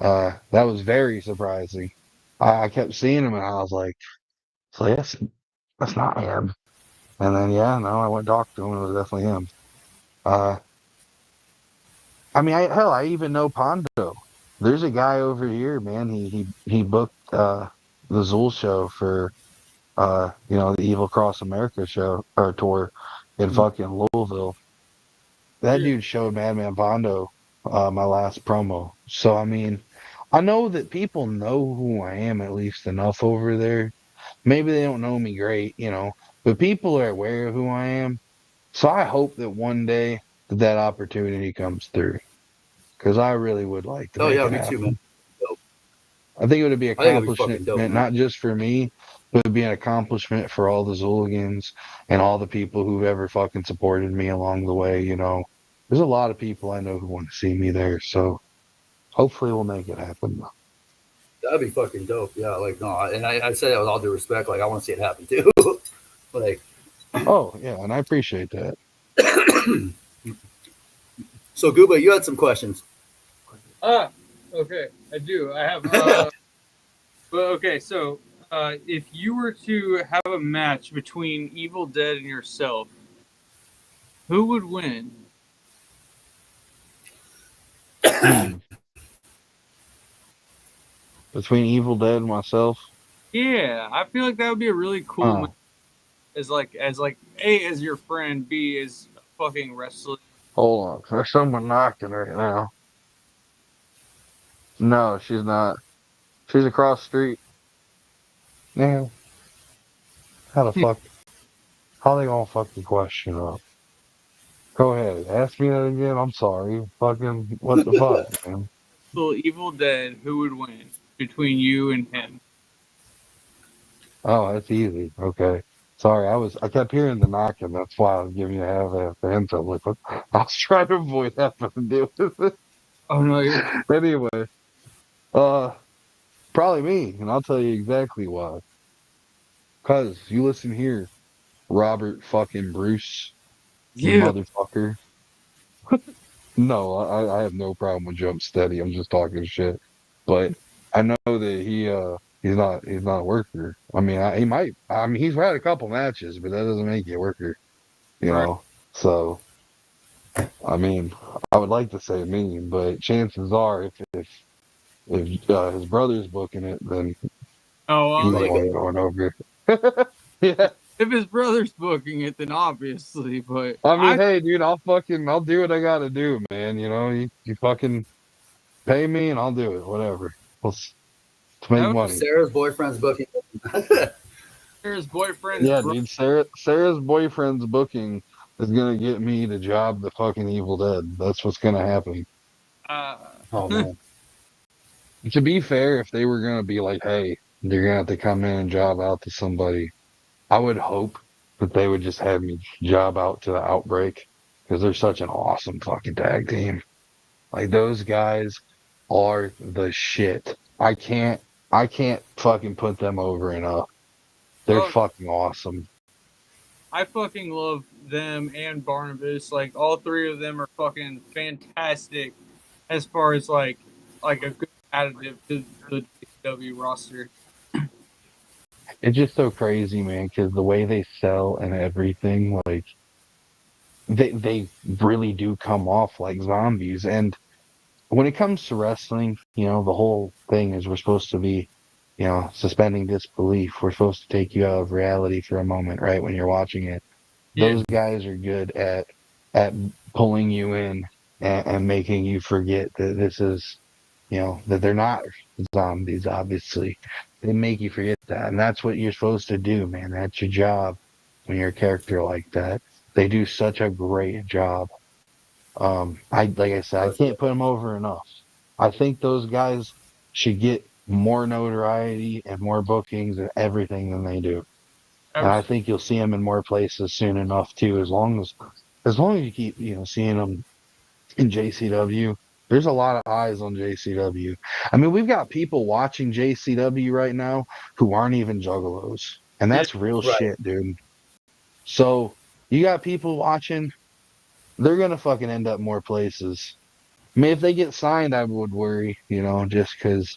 That was very surprising. I kept seeing him and I was like, that's not him. And then yeah, no, I went and talked to him and it was definitely him. Uh, I mean, I even know Pondo. There's a guy over here, man. He booked the Zool show for the Evil Cross America show or tour in fucking Louisville. That Yeah. dude showed Madman Pondo my last promo. So I mean, I know that people know who I am at least enough over there. Maybe they don't know me great, but people are aware of who I am. So I hope that one day that opportunity comes through because I really would like to Oh make yeah, it me too, man. happen. Dope. I think it would be I think it'd be fucking accomplishment dope, man. not just for me, but it would be an accomplishment for all the Zuligans and all the people who've ever fucking supported me along the way. There's a lot of people I know who want to see me there, so hopefully we'll make it happen. That'd be fucking dope. Yeah, like no, and I say that with all due respect. Like I want to see it happen too. Like, Oh yeah, and I appreciate that. so Gooba, you had some questions. Okay, I do. I have. But okay, so if you were to have a match between Evil Dead and yourself, who would win? Hmm. Between Evil Dead and myself, Yeah, I feel like that would be a really cool match. oh, As A, as your friend, B, as a fucking wrestler. hold on, there's someone knocking right now. No, she's not. She's across the street. Yeah, how the fuck? How they gonna fucking question up? Go ahead, ask me that again. I'm sorry. Fucking what the fuck, man? So Evil Dead, who would win between you and him? Oh, that's easy. Okay. Sorry, I kept hearing the knocking. That's why I was giving you half the hint. I'm like, what? I was trying to avoid having to deal with it. Oh no, you're Anyway, uh, probably me, and I'll tell you exactly why. Cause you listen here, Robert fucking Bruce, you yeah. motherfucker. No, I have no problem with Jump Steady. I'm just talking shit. But I know that he's not a worker. I mean, he might. I mean, he's had a couple matches, but that doesn't make you a worker, you Right. know. So I mean, I would like to say me, but chances are, if his brother's booking it, then Oh, I he's mean, the one going over. Yeah. if his brother's booking it, then obviously. But I mean, I hey, dude, I'll do what I gotta do, man. You fucking pay me and I'll do it. Whatever. Let's to make that If money. Sarah's boyfriend's booking, was his boyfriend's Yeah, brother. dude. Sarah's boyfriend's booking is gonna get me the job, the fucking Evil Dead. That's what's gonna happen. oh man, To be fair, if they were gonna be like, hey, you're gonna have to come in and job out to somebody, I would hope that they would just have me job out to the Outbreak because they're such an awesome fucking tag team. Like those guys are the shit. I can't fucking put them over enough. They're Oh, fucking awesome. I fucking love them and Barnabas. Like all three of them are fucking fantastic as far as like a good additive to the W roster. It's just so crazy, man, because the way they sell and everything, like they really do come off like zombies. And when it comes to wrestling, the whole thing is we're supposed to be, suspending disbelief. We're supposed to take you out of reality for a moment, right? When you're watching it. Yeah. Those guys are good at pulling you in and making you forget that this is, that they're not zombies, obviously. They make you forget that. And that's what you're supposed to do, man. That's your job when you're a character like that. They do such a great job. Like I said, I That's can't put them over enough. I think those guys should get more notoriety and more bookings and everything than they do. And I think you'll see them in more places soon enough too, as long as you keep, seeing them in JCW. There's a lot of eyes on JCW. I mean, we've got people watching JCW right now who aren't even juggalos. And Yeah. that's real right. shit, dude. So you got people watching, they're gonna fucking end up more places. I mean, if they get signed, I would worry, just because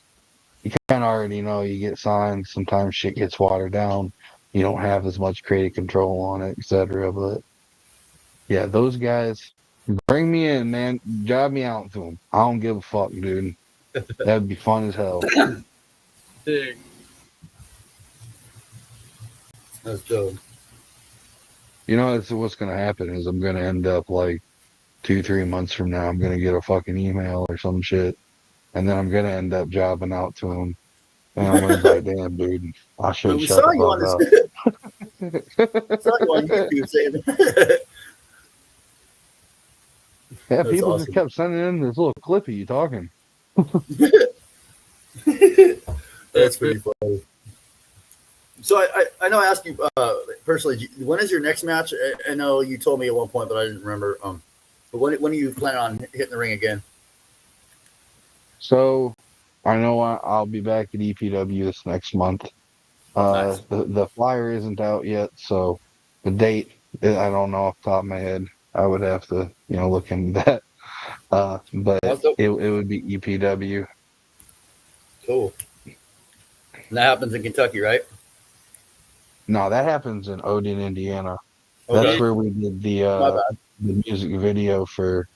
you kind of already know you get signed. Sometimes shit gets watered down. You don't have as much creative control on it, etc. But yeah, those guys, bring me in, man. Job me out to them. I don't give a fuck, dude. That'd be fun as hell. Dig. That's dope. That's what's gonna happen is I'm gonna end up like 2, 3 months from now. I'm gonna get a fucking email or some shit, and then I'm gonna end up jobbing out to them. And I'm gonna be like, damn, dude, I But should we shut saw the you on this. Saw you on fuck YouTube saying that. Yeah, That's people just awesome. kept sending in this little clip of you talking. That's pretty funny. So I know I asked you personally, when is your next match? I know you told me at one point, but I didn't remember. But when are you planning on hitting the ring again? So I know I'll be back at EPW this next month. Nice. The flyer isn't out yet, so the date I don't know off the top of my head. I would have to look into that. But That's dope. it would be EPW. Cool. And that happens in Kentucky, right? No, that happens in Odin, Indiana. That's Okay. where we did My bad. the music video for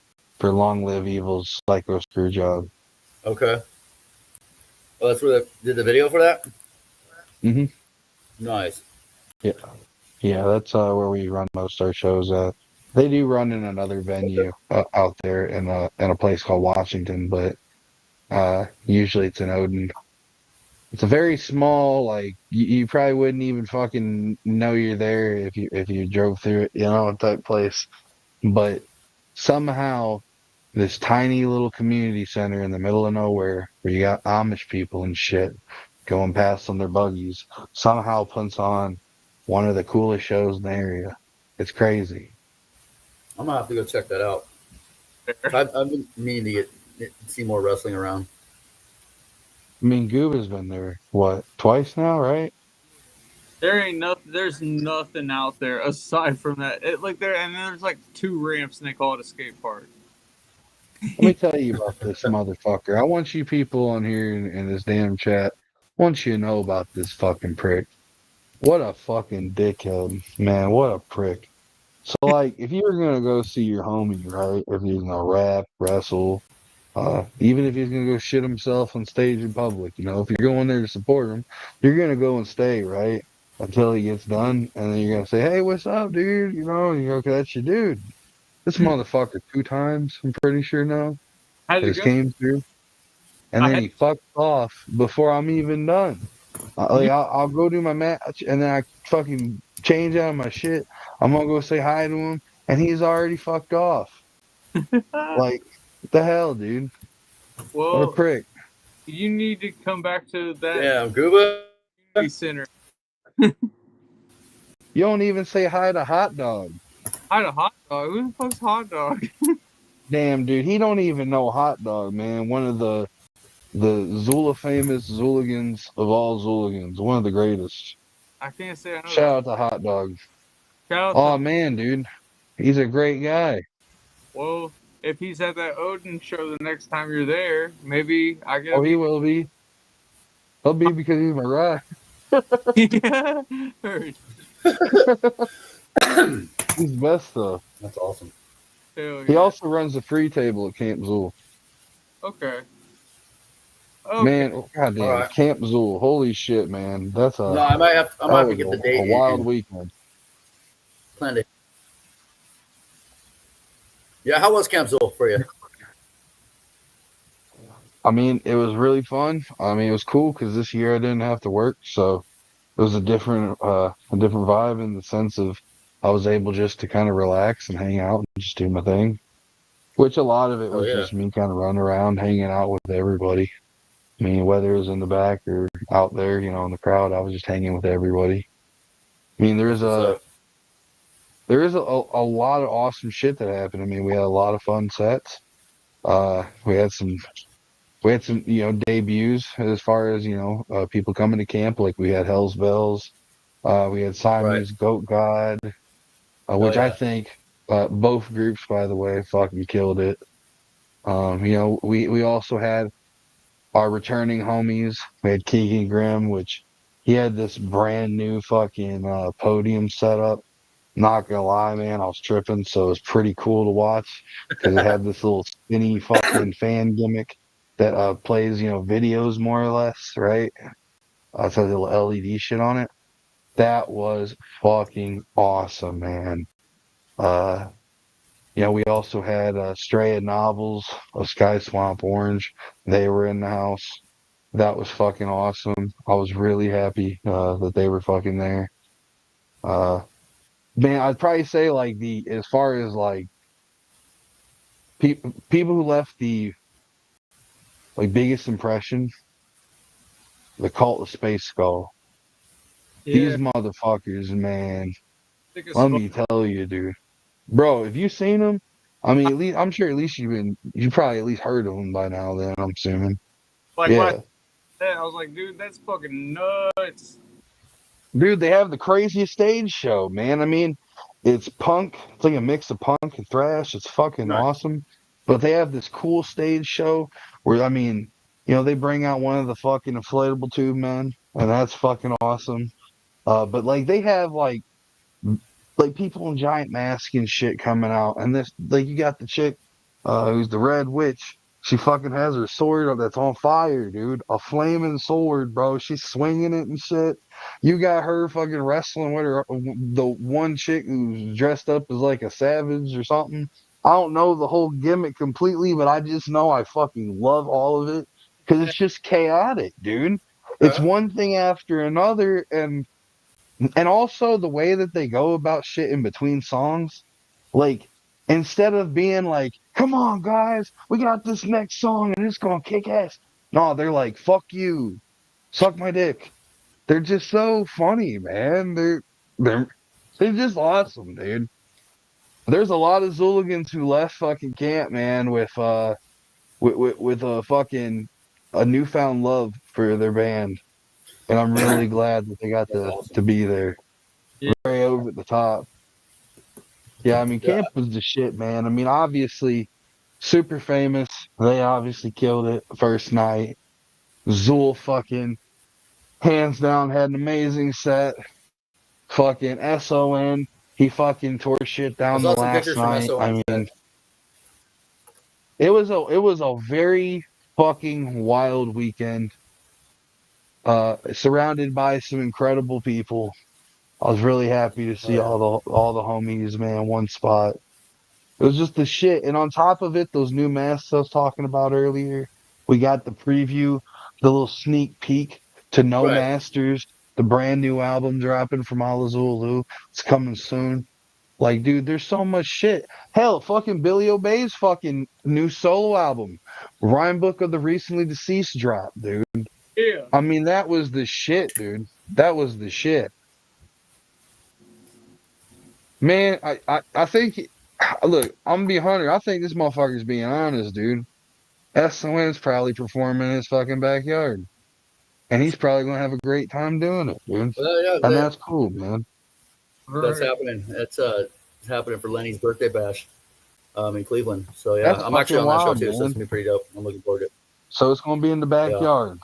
Long Live Evil's Psycho Screw Job. Okay. Oh, that's where they did the video for that? Hmm. Nice. Yeah. Yeah, that's where we run most of our shows at. They do run in another venue out there in a place called Washington, but usually it's in Odin. It's a very small, like you probably wouldn't even fucking know you're there if you drove through it, type place. But somehow this tiny little community center in the middle of nowhere where you got Amish people and shit going past on their buggies somehow puts on one of the coolest shows in the area. It's crazy. I'm gonna have to go check that out. I've been meaning to see more wrestling around. I mean, Gooba's been there, what, twice now, right? There ain't nothing. There's nothing out there aside from that. And there's like 2 ramps, and they call it a skate park. Let me tell you about this motherfucker. I want you people on here in this damn chat, I want you to know about this fucking prick. What a fucking dickhead, man. What a prick. So, like, if you were gonna go see your homie, right? If he's gonna rap, wrestle, even if he's gonna go shit himself on stage in public, if you're going there to support him, you're gonna go and stay, right? Until he gets done, and then you're gonna say, "Hey, what's up, dude?" And you go, "Okay, that's your dude." This motherfucker 2 times, I'm pretty sure now, How'd it has go? came through, and I then had he fucked off before I'm even done. you. I'll go do my match, and then I fucking change out of my shit. I'm gonna go say hi to him, and he's already fucked off. Like, what the hell, dude? What a Well, prick. you need to come back to that Damn, Gooba. community center. You don't even say hi to Hot Dog. I had a hot dog. Who the fuck's hot dog? Damn, dude, he don't even know Hot Dog, man. One of the Zula famous Zuligans of all Zuligans. One of the greatest. I can't say I know Shout that. out to Hot Dog. Shout out Oh to. man, dude. He's a great guy. Well, if he's at that Odin show the next time you're there, maybe I get a Oh, he meet. will be. He'll be because he's my ride. Yeah. Heard. He's the best though. That's awesome. Hell He yeah. also runs the free table at Camp Zool. Okay. Okay. Man, All goddamn, right. Camp Zool. Holy shit, man. No, I might have. I'm gonna That have to was get the a date wild and weekend. plan to. Yeah, how was Camp Zool for you? I mean, it was really fun. I mean, it was cool because this year I didn't have to work, so it was a different vibe in the sense of I was able just to kind of relax and hang out and just do my thing. Which a lot of it Hell was yeah. just me kind of running around, hanging out with everybody. I mean, whether it was in the back or out there, in the crowd, I was just hanging with everybody. I mean, That's what's up. there is a lot of awesome shit that happened. I mean, we had a lot of fun sets. We had some debuts as far as people coming to camp. Like we had Hell's Bells. We had Right. Siamese Goat God, Hell which I yeah. think both groups, by the way, fucking killed it. We also had our returning homies. We had Keegan Grimm, which he had this brand new fucking podium set up. Not gonna lie, man, I was tripping, so it was pretty cool to watch because it had this little spinny fucking fan gimmick that plays, videos more or less, right? So the little LED shit on it. That was fucking awesome, man. Uh, we also had Stray Novels of Sky Swamp Orange. They were in the house. That was fucking awesome. I was really happy that they were fucking there. Uh, man, I'd probably say like as far as like people who left the like biggest impression, the Cult of Space Skull. Yeah, These motherfuckers, man. thick as Let fuck. me tell you, dude. Bro, if you seen them, I mean, I'm sure at least you probably at least heard of them by now. Then I'm assuming. Like when Yeah. I said that, I was like, dude, that's fucking nuts. Dude, they have the craziest stage show, man. I mean, it's punk. It's like a mix of punk and thrash. It's fucking Nice. awesome. But they have this cool stage show where, I mean, they bring out one of the fucking inflatable tube men, and that's fucking awesome. But like they have like people in giant masks and shit coming out, and this like you got the chick, who's the Red Witch. She fucking has her sword that's on fire, dude. A flaming sword, bro. She's swinging it and shit. You got her fucking wrestling with her, the one chick who's dressed up as like a savage or something. I don't know the whole gimmick completely, but I just know I fucking love all of it because it's just chaotic, dude. It's Okay. one thing after another, and also the way that they go about shit in between songs, like instead of being like, "Come on, guys, we got this next song and it's gonna kick ass." No, they're like, "Fuck you, suck my dick." They're just so funny, man. They're they're just awesome, dude. There's a lot of Zuligans who left fucking camp, man, with a fucking a newfound love for their band, and I'm really glad that they got That's to awesome. be there. Yeah, Very over the top. Yeah, I mean, Yeah. camp was the shit, man. I mean, obviously, super famous. They obviously killed it first night. Zool fucking hands down had an amazing set. Fucking SON, he fucking tore shit I down the saw some last pictures from night. SON I set. mean, it was a very fucking wild weekend. Surrounded by some incredible people. I was really happy to Oh see yeah. all the homies, man, one spot. It was just the shit. And on top of it, those new masks I was talking about earlier, we got the preview, the little sneak peek to No Right. Masters, the brand new album dropping from Zulu. It's coming soon. Like, dude, there's so much shit. Hell, fucking Billy Obey's fucking new solo album, Rhyme Book of the Recently Deceased drop, dude. yeah. I mean, that was the shit, dude. That was the shit. Man, I think, look, I'm gonna be 100. I think this motherfucker's being honest, dude. SON's probably performing in his fucking backyard. And he's probably gonna have a great time doing it, dude. Well, yeah, And that's cool, man. that's Right. happening. It's happening for Lenny's birthday bash in Cleveland. So yeah, That's I'm actually fucking on that show wild, too. So it's man. gonna be pretty dope. I'm looking forward to it. So it's gonna be in the Yeah. backyard.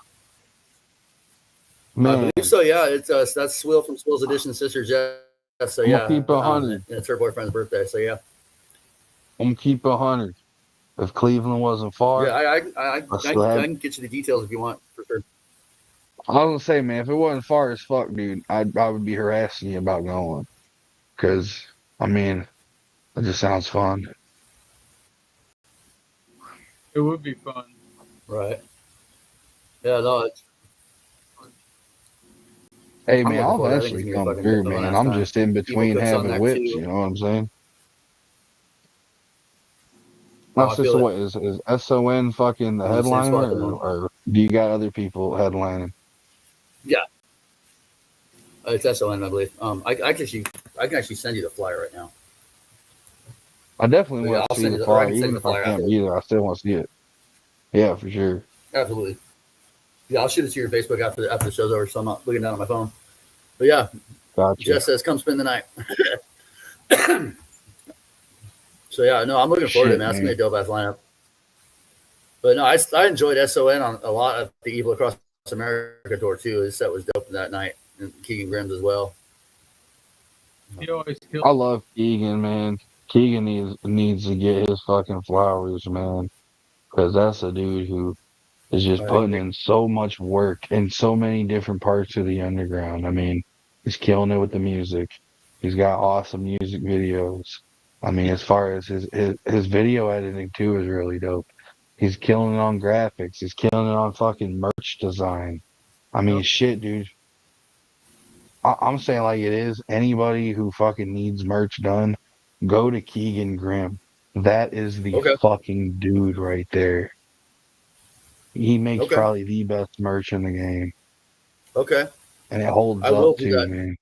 I Man, believe so. Yeah, that's Swill from Swill's Edition Sister Jess. So I'm gonna yeah, keep it 100. and it's her boyfriend's birthday. So yeah, I'm gonna keep it 100. If Cleveland wasn't yeah, far, I I still had. can get you the details if you want for sure. I was gonna say, man, if it wasn't far as fuck, dude, I would be harassing you about going. Cause I mean, it just sounds fun. It would be fun. Right. Yeah, no, Hey I'm man, looking I'll forward. I think it's eventually gonna be a come fucking through, fun man. ass I'm time. just in Evil between Cook's on having there whips, you too. know what I'm saying? Oh, My I feel sister, it. what is SON fucking the I'm in the same spot at headliner, the moment. or do you got other people headlining? Yeah, it's SON, I believe. I can actually send you the flyer right now. I definitely But yeah, want to I'll see send the you, or I flyer, can send even you the if I flyer can't after. be there. I still want to see it. Yeah, for sure. Absolutely. Yeah, I'll shoot it to your Facebook after the show's over. So I'm not looking down at my phone. But yeah, Gotcha. Jess says come spend the night. So yeah, no, I'm looking forward to it, Shit, man. It's gonna man. be a dope ass lineup. But no, I enjoyed SON on a lot of the Evil Across America tour too. His set was dope that night, and Keegan Grimm's as well. He always kills. I love Keegan, man. Keegan needs to get his fucking flowers, man, because that's a dude who is just I putting agree. in so much work in so many different parts of the underground. I mean, he's killing it with the music. He's got awesome music videos. I mean, as far as his video editing too is really dope. He's killing it on graphics. He's killing it on fucking merch design. I mean, Yep. shit, dude. I'm saying like it is. Anybody who fucking needs merch done, go to Keegan Grimm. That is the Okay. fucking dude right there. He makes Okay. probably the best merch in the game. Okay. And it holds I will up do too, that. man.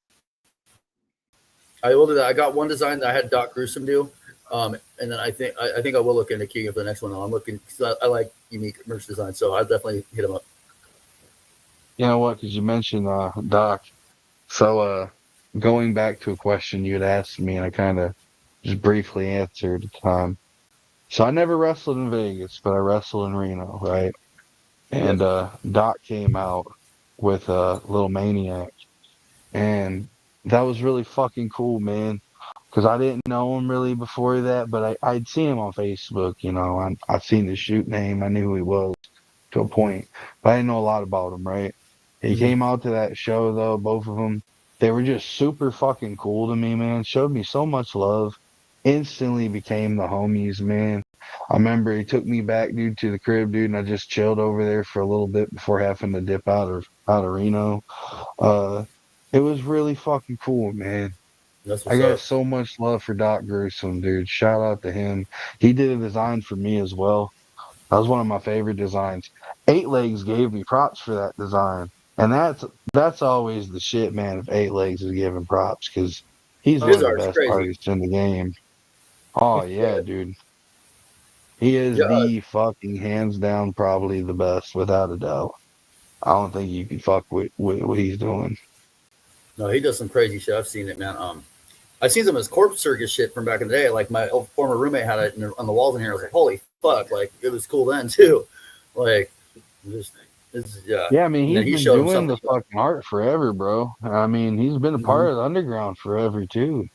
I will do that. I got one design that I had Doc Gruesome do. And then I think I will look into Keegan for the next one. Though. I'm looking because I like unique merch design, so I'll definitely hit him up. You know what? Because you mentioned Doc. So going back to a question you had asked me, and I kind of just briefly answered at the time. So I never wrestled in Vegas, but I wrestled in Reno, right? Yep. And Doc came out with Little Maniac, and that was really fucking cool, man. Because I didn't know him really before that, but I'd seen him on Facebook, you know. I'd seen his shoot name, I knew who he was to a point, but I didn't know a lot about him, right? He Mm-hmm. came out to that show though, both of them. They were just super fucking cool to me, man. Showed me so much love. Instantly became the homies, man. I remember he took me back, dude, to the crib, dude, and I just chilled over there for a little bit before having to dip out of Reno. Uh, it was really fucking cool, man. That's I what's got up. so much love for Doc Gruesome, dude. Shout out to him. He did a design for me as well. That was one of my favorite designs. Eight Legs gave me props for that design. And that's always the shit, man, if Eight Legs is giving props because he's one His of the art's best crazy. artists in the game. Oh yeah, Yeah. dude. He is Yeah. the fucking hands down probably the best without a doubt. I don't think you can fuck with what he's doing. No, he does some crazy shit. I've seen it, man. I've seen some of his corpse circus shit from back in the day. Like my old former roommate had it on the walls in here. I was like, holy fuck! Like it was cool then too. Like just yeah. Yeah, I mean, And then he's he been showed him doing something. the fucking art forever, bro. I mean, he's been a Mm-hmm. part of the underground forever too.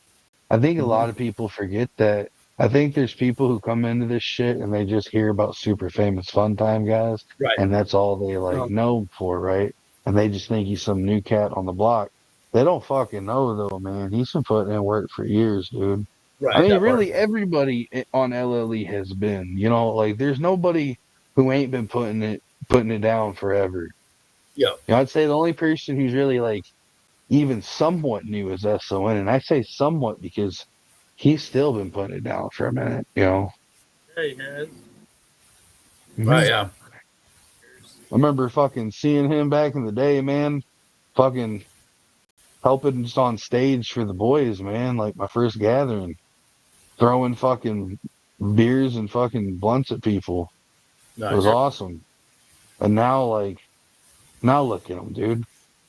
I think a Mm-hmm. lot of people forget that. I think there's people who come into this shit and they just hear about super famous fun time guys, Right. and that's all they like Oh, know him for, right? And they just think he's some new cat on the block. They don't fucking know though, man. He's been putting in work for years, dude. I Right. mean, That part. really, everybody on LLE has been. You know, like there's nobody who ain't been putting it down forever. Yeah. You know, I'd say the only person who's really like even somewhat new is SON, and I say somewhat because he's still been putting it down for a minute. You know, yeah, he has. Right. I Yeah. remember fucking seeing him back in the day, man. Fucking helping just on stage for the boys, man. Like my first gathering, throwing fucking beers and fucking blunts at people. It was Nice. awesome. And now, like, now look at him, dude.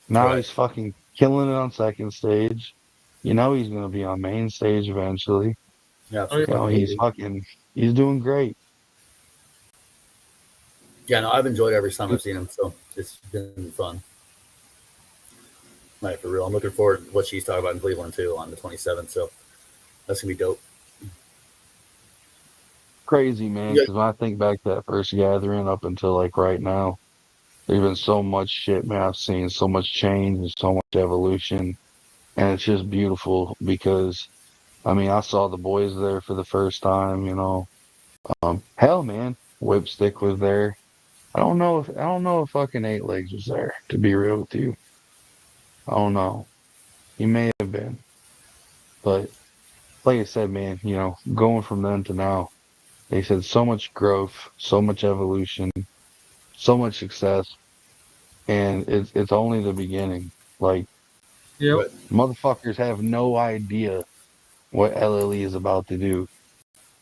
Now Right. he's fucking killing it on second stage. You know he's gonna be on main stage eventually. Yeah. Oh yeah. You know he's Absolutely. fucking he's doing great. Yeah. No, I've enjoyed every time I've seen him. So it's been fun. Like for real. I'm looking forward to what she's talking about in Cleveland too on the 27th. So that's gonna be dope. Crazy, man, Yeah. because when I think back to that first gathering up until like right now, there's been so much shit, man. I've seen so much change and so much evolution, and it's just beautiful because I mean, I saw the boys there for the first time, you know. Hell, man, Whipstick was there. I don't know if fucking Eight Legs was there, to be real with you. I don't know. He may have been. But like I said, man, going from then to now, they said so much growth, so much evolution, so much success, and it's only the beginning. Like, Yep. Right. motherfuckers have no idea what LLE is about to do.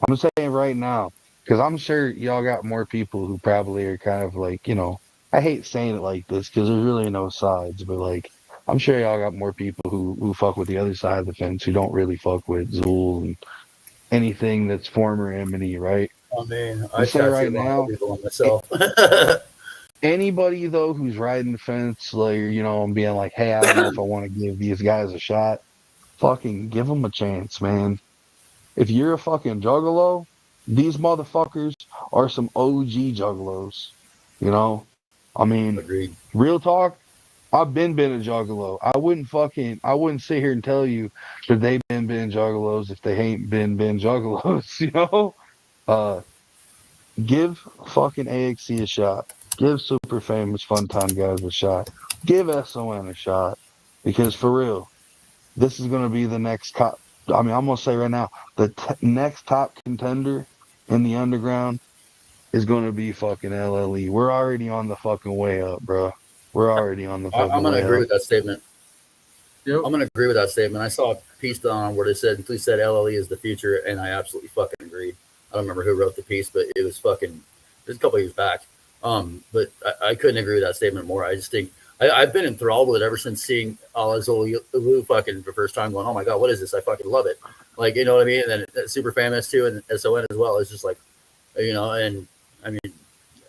I'm saying right now, because I'm sure y'all got more people who probably are kind of like, I hate saying it like this because there's really no sides, but like, I'm sure y'all got more people who fuck with the other side of the fence who don't really fuck with Zool and anything that's former Emily, right? I mean, I'm I saying right tattooed a lot of now, people on myself. anybody though who's riding the fence, like, and being like, hey, I don't know if I want to give these guys a shot, fucking give them a chance, man. If you're a fucking juggalo, these motherfuckers are some OG juggalos. You know? I mean, Agreed. real talk, I've been a juggalo. I wouldn't sit here and tell you that they've been juggalos if they ain't been juggalos, you know? Uh, give fucking AXC a shot. Give Super Famous Fun Time Guys a shot. Give SON a shot. Because for real, this is going to be the next top. I mean, I'm going to say right now, the next top contender in the underground is going to be fucking LLE. We're already on the fucking way up, bro. We're already on the I'm fucking gonna way agree up. with that statement. Yep. I'm gonna agree with that statement. I saw a piece on where they said please said LLE is the future, and I absolutely fucking agreed. I don't remember who wrote the piece, but it was fucking. It was a couple years back. But I couldn't agree with that statement more. I just think I've been enthralled with it ever since seeing Alazolu fucking the first time. Going, oh my god, what is this? I fucking love it. Like, you know what I mean? And then Super Famous too, and SON as well. It's just like, and I mean,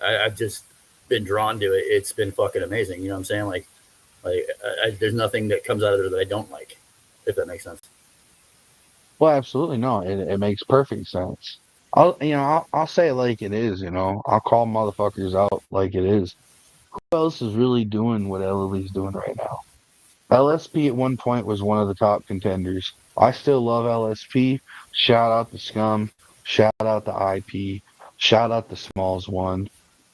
I've just been drawn to it. It's been fucking amazing. You know what I'm saying? Like there's nothing that comes out of there that I don't like, if that makes sense. Well, absolutely no. It makes perfect sense. I'll say it like it is. I'll call motherfuckers out like it is. Who else is really doing what LLE's doing right now? LSP at one point was one of the top contenders. I still love LSP. Shout out to Scum. Shout out to IP. Shout out to Smalls One.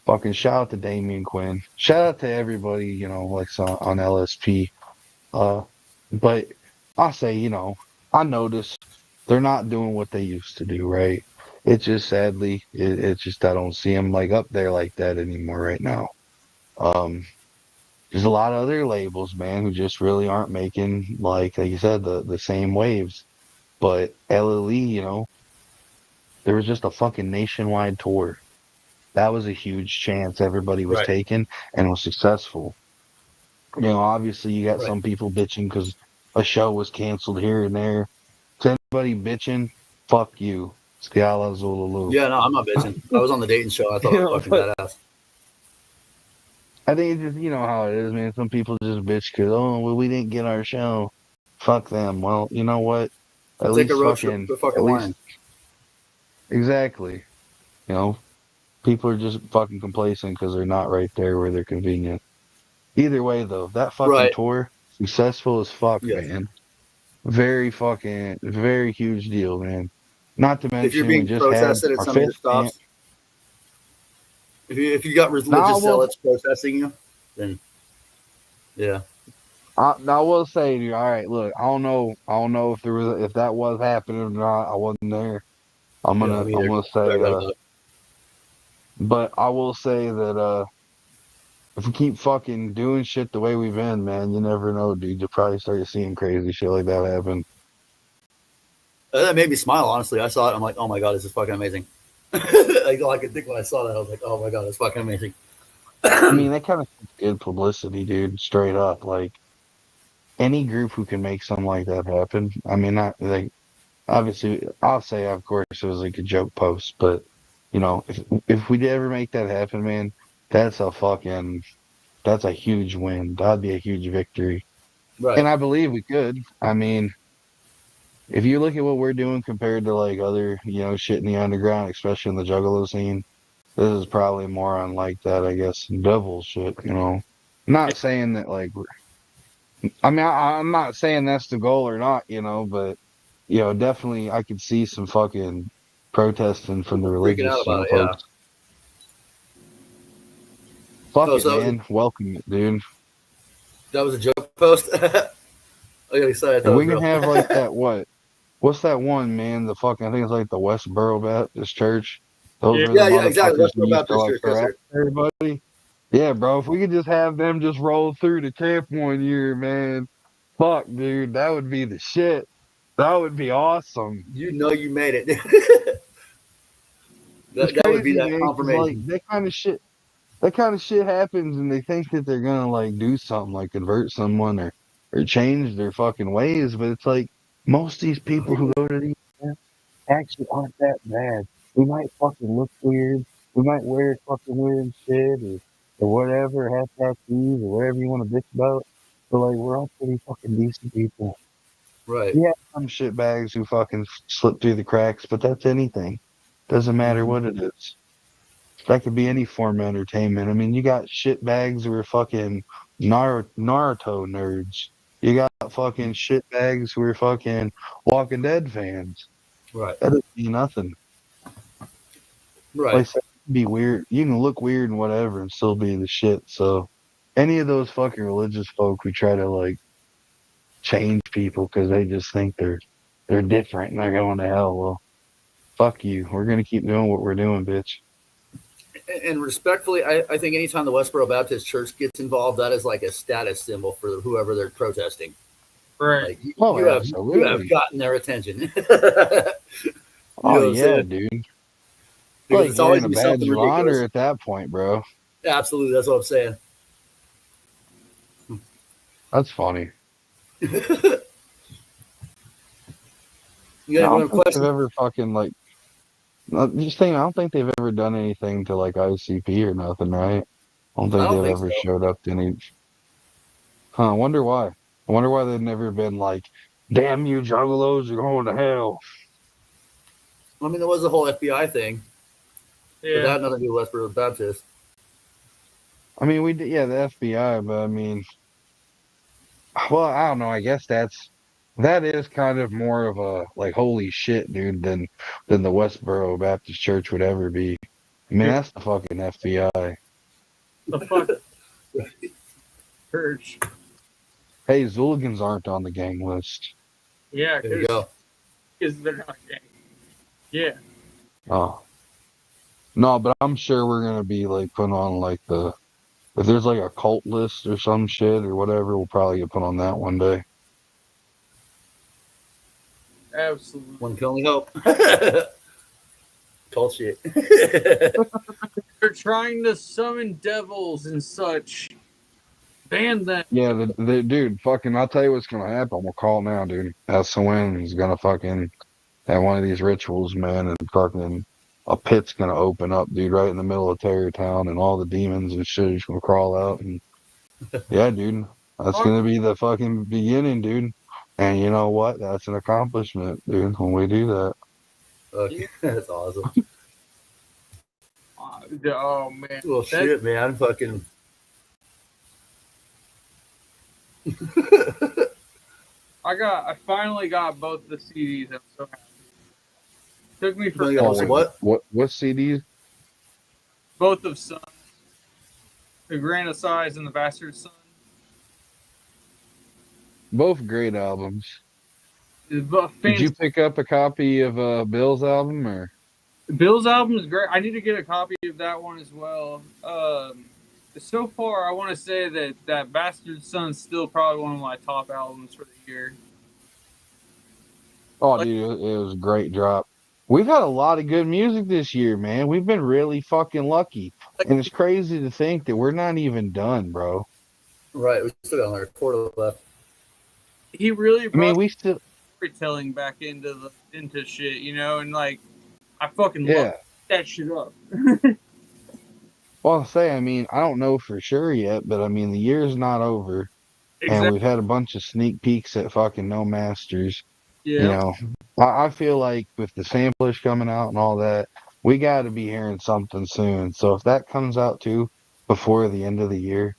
Fucking shout out to Damian Quinn. Shout out to everybody, like on LSP. Uh, but I say, I notice they're not doing what they used to do, right? It's just sadly, it's just I don't see them like up there like that anymore right now. Um, there's a lot of other labels, man, who just really aren't making like you said, the same waves. But LLE, there was just a fucking nationwide tour. That was a huge chance everybody was Right. taking and was successful. Obviously you got Right. some people bitching because a show was canceled here and there. To anybody bitching, fuck you. Skiala Zululu. Yeah, no, I'm not bitching. I was on the dating show. I thought it was fucking But badass. I think it's just, how it is, man. Some people just bitch because, oh, well, we didn't get our show. Fuck them. Well, you know what? So take a road trip to fucking At least, Lion. exactly. You know, people are just fucking complacent because they're not right there where they're convenient. Either way, though, that fucking Right. tour, successful as fuck, Yes. man. Very huge deal, man. Not to If you're mention, we being just had protested at our some of your fifth stops, if you got Now, religious zealots protesting you, then yeah. I will say to you, all right, look, I don't know if that was happening or not. I wasn't there. Yeah, me I'm either. gonna I say, read about it. but I will say that, if we keep fucking doing shit the way we've been, man, you never know, dude. You'll probably start seeing crazy shit like that happen. That made me smile. Honestly, I saw it. I'm like, oh my god, this is fucking amazing. Like all I could think when I saw that, I was like, oh my god, it's fucking amazing. I mean, that kind of good publicity, dude. Straight up, like any group who can make something like that happen. I mean, not like obviously, I'll say, of course, it was like a joke post, but if we did ever make that happen, man, that's a fucking that's a huge win. That'd be a huge victory, Right. and I believe we could. I mean, if you look at what we're doing compared to like other, shit in the underground, especially in the Juggalo scene, this is probably more on like that, I guess, devil shit. Not saying that like, I mean, I'm not saying that's the goal or not, but definitely I could see some fucking protesting from the People freaking out religious, about it. Yeah. folks. Fuck Oh, it, so man. Welcome it, dude. that was a joke post. I got excited. I If thought it we was can real. have like that, what's that one, man? The fucking, I think it's like the Westboro Baptist Church. Those Yeah. were the Yeah, exactly. motherfuckers who Westboro used to Baptist like Church, yes, harass sir. everybody. Yeah, bro. If we could just have them just roll through the camp one year, man. Fuck, dude. That would be the shit. That would be awesome. You know you made it. It's that would be crazy, that man, because like confirmation. that kind of shit happens, and they think that they're gonna like do something, like convert someone or change their fucking ways. But it's like most of these people who go to these camps actually aren't that bad. We might fucking look weird. We might wear fucking weird shit or whatever, have tattoos or whatever you want to bitch about. But like we're all pretty fucking decent people. Right. Yeah, some shitbags who fucking slip through the cracks, but that's anything. Doesn't matter Mhm. what it is. That could be any form of entertainment. I mean, you got shitbags who are fucking Naruto nerds. You got fucking shitbags who are fucking Walking Dead fans. Right. That doesn't mean nothing. Like Right. I said, be weird. You can look weird and whatever and still be the shit. So, any of those fucking religious folk who try to like change people because they just think they're different and they're going to hell. Well, fuck you. We're gonna keep doing what we're doing, bitch. And respectfully, I think anytime the Westboro Baptist Church gets involved, that is like a status symbol for whoever they're protesting. Right. Like Oh, you have absolutely. gotten their attention. you Oh know what I'm yeah, saying? dude. Because Like it's always wearing a be badge something of honor ridiculous. at that point, bro. Absolutely, that's what I'm saying. That's funny. You got I any don't more think they've questions? ever fucking like. Just saying, I don't think they've ever done anything to like ICP or nothing, right? I don't I think don't they've think ever so. showed up to any. Huh? I wonder why. I wonder why they've never been like, "Damn you, juggalos, you're going to hell." I mean, there was the whole FBI thing, but that Yeah. had nothing to do with Westboro Baptist. I mean, we did, yeah, the FBI, but I mean, well, I don't know. I guess that is kind of more of a like holy shit, dude, than the Westboro Baptist Church would ever be. I mean, Yeah. that's the fucking FBI. The fuck church. Hey, Xuligans aren't on the gang list. Yeah, There you go. because they're not gang. Yeah. Oh no, but I'm sure we're gonna be like put on like the if there's like a cult list or some shit or whatever, we'll probably get put on that one day. Absolutely. One can only hope. Cult shit. They're trying to summon devils and such. Ban them. Yeah, the dude, fucking, I'll tell you what's gonna happen. We'll call now, dude. SON is gonna fucking have one of these rituals, man, and fucking a pit's gonna open up, dude, right in the middle of Terror Town, and all the demons and shit is gonna crawl out. And yeah, dude, that's gonna be the fucking beginning, dude. And you know what? That's an accomplishment, dude, when we do that. Okay, that's awesome. Oh man. Well, shit, man. Fucking. I finally got both the CDs. I'm so happy. Took me You only got forever. most of what? What CDs? Both of Sons, The Grand of Size and The Bastard Son. Both great albums. Did you Fans. pick up a copy of Bill's album or? Bill's album is great. I need to get a copy of that one as well. So far, I want to say that Bastard Son's still probably one of my top albums for the year. Oh, Like, dude, it was a great drop. We've had a lot of good music this year, man. We've been really fucking lucky. And it's crazy to think that we're not even done, bro. Right, we still got another quarter left. he really I mean, brought we still, storytelling back into shit, you know, and like I fucking love yeah. that shit up. Well, I'll say, I mean, I don't know for sure yet, but I mean, the year's not over. And Exactly. we've had a bunch of sneak peeks at fucking No Masters. You Yeah. know, I feel like with the samplers coming out and all that, we got to be hearing something soon. So if that comes out too before the end of the year,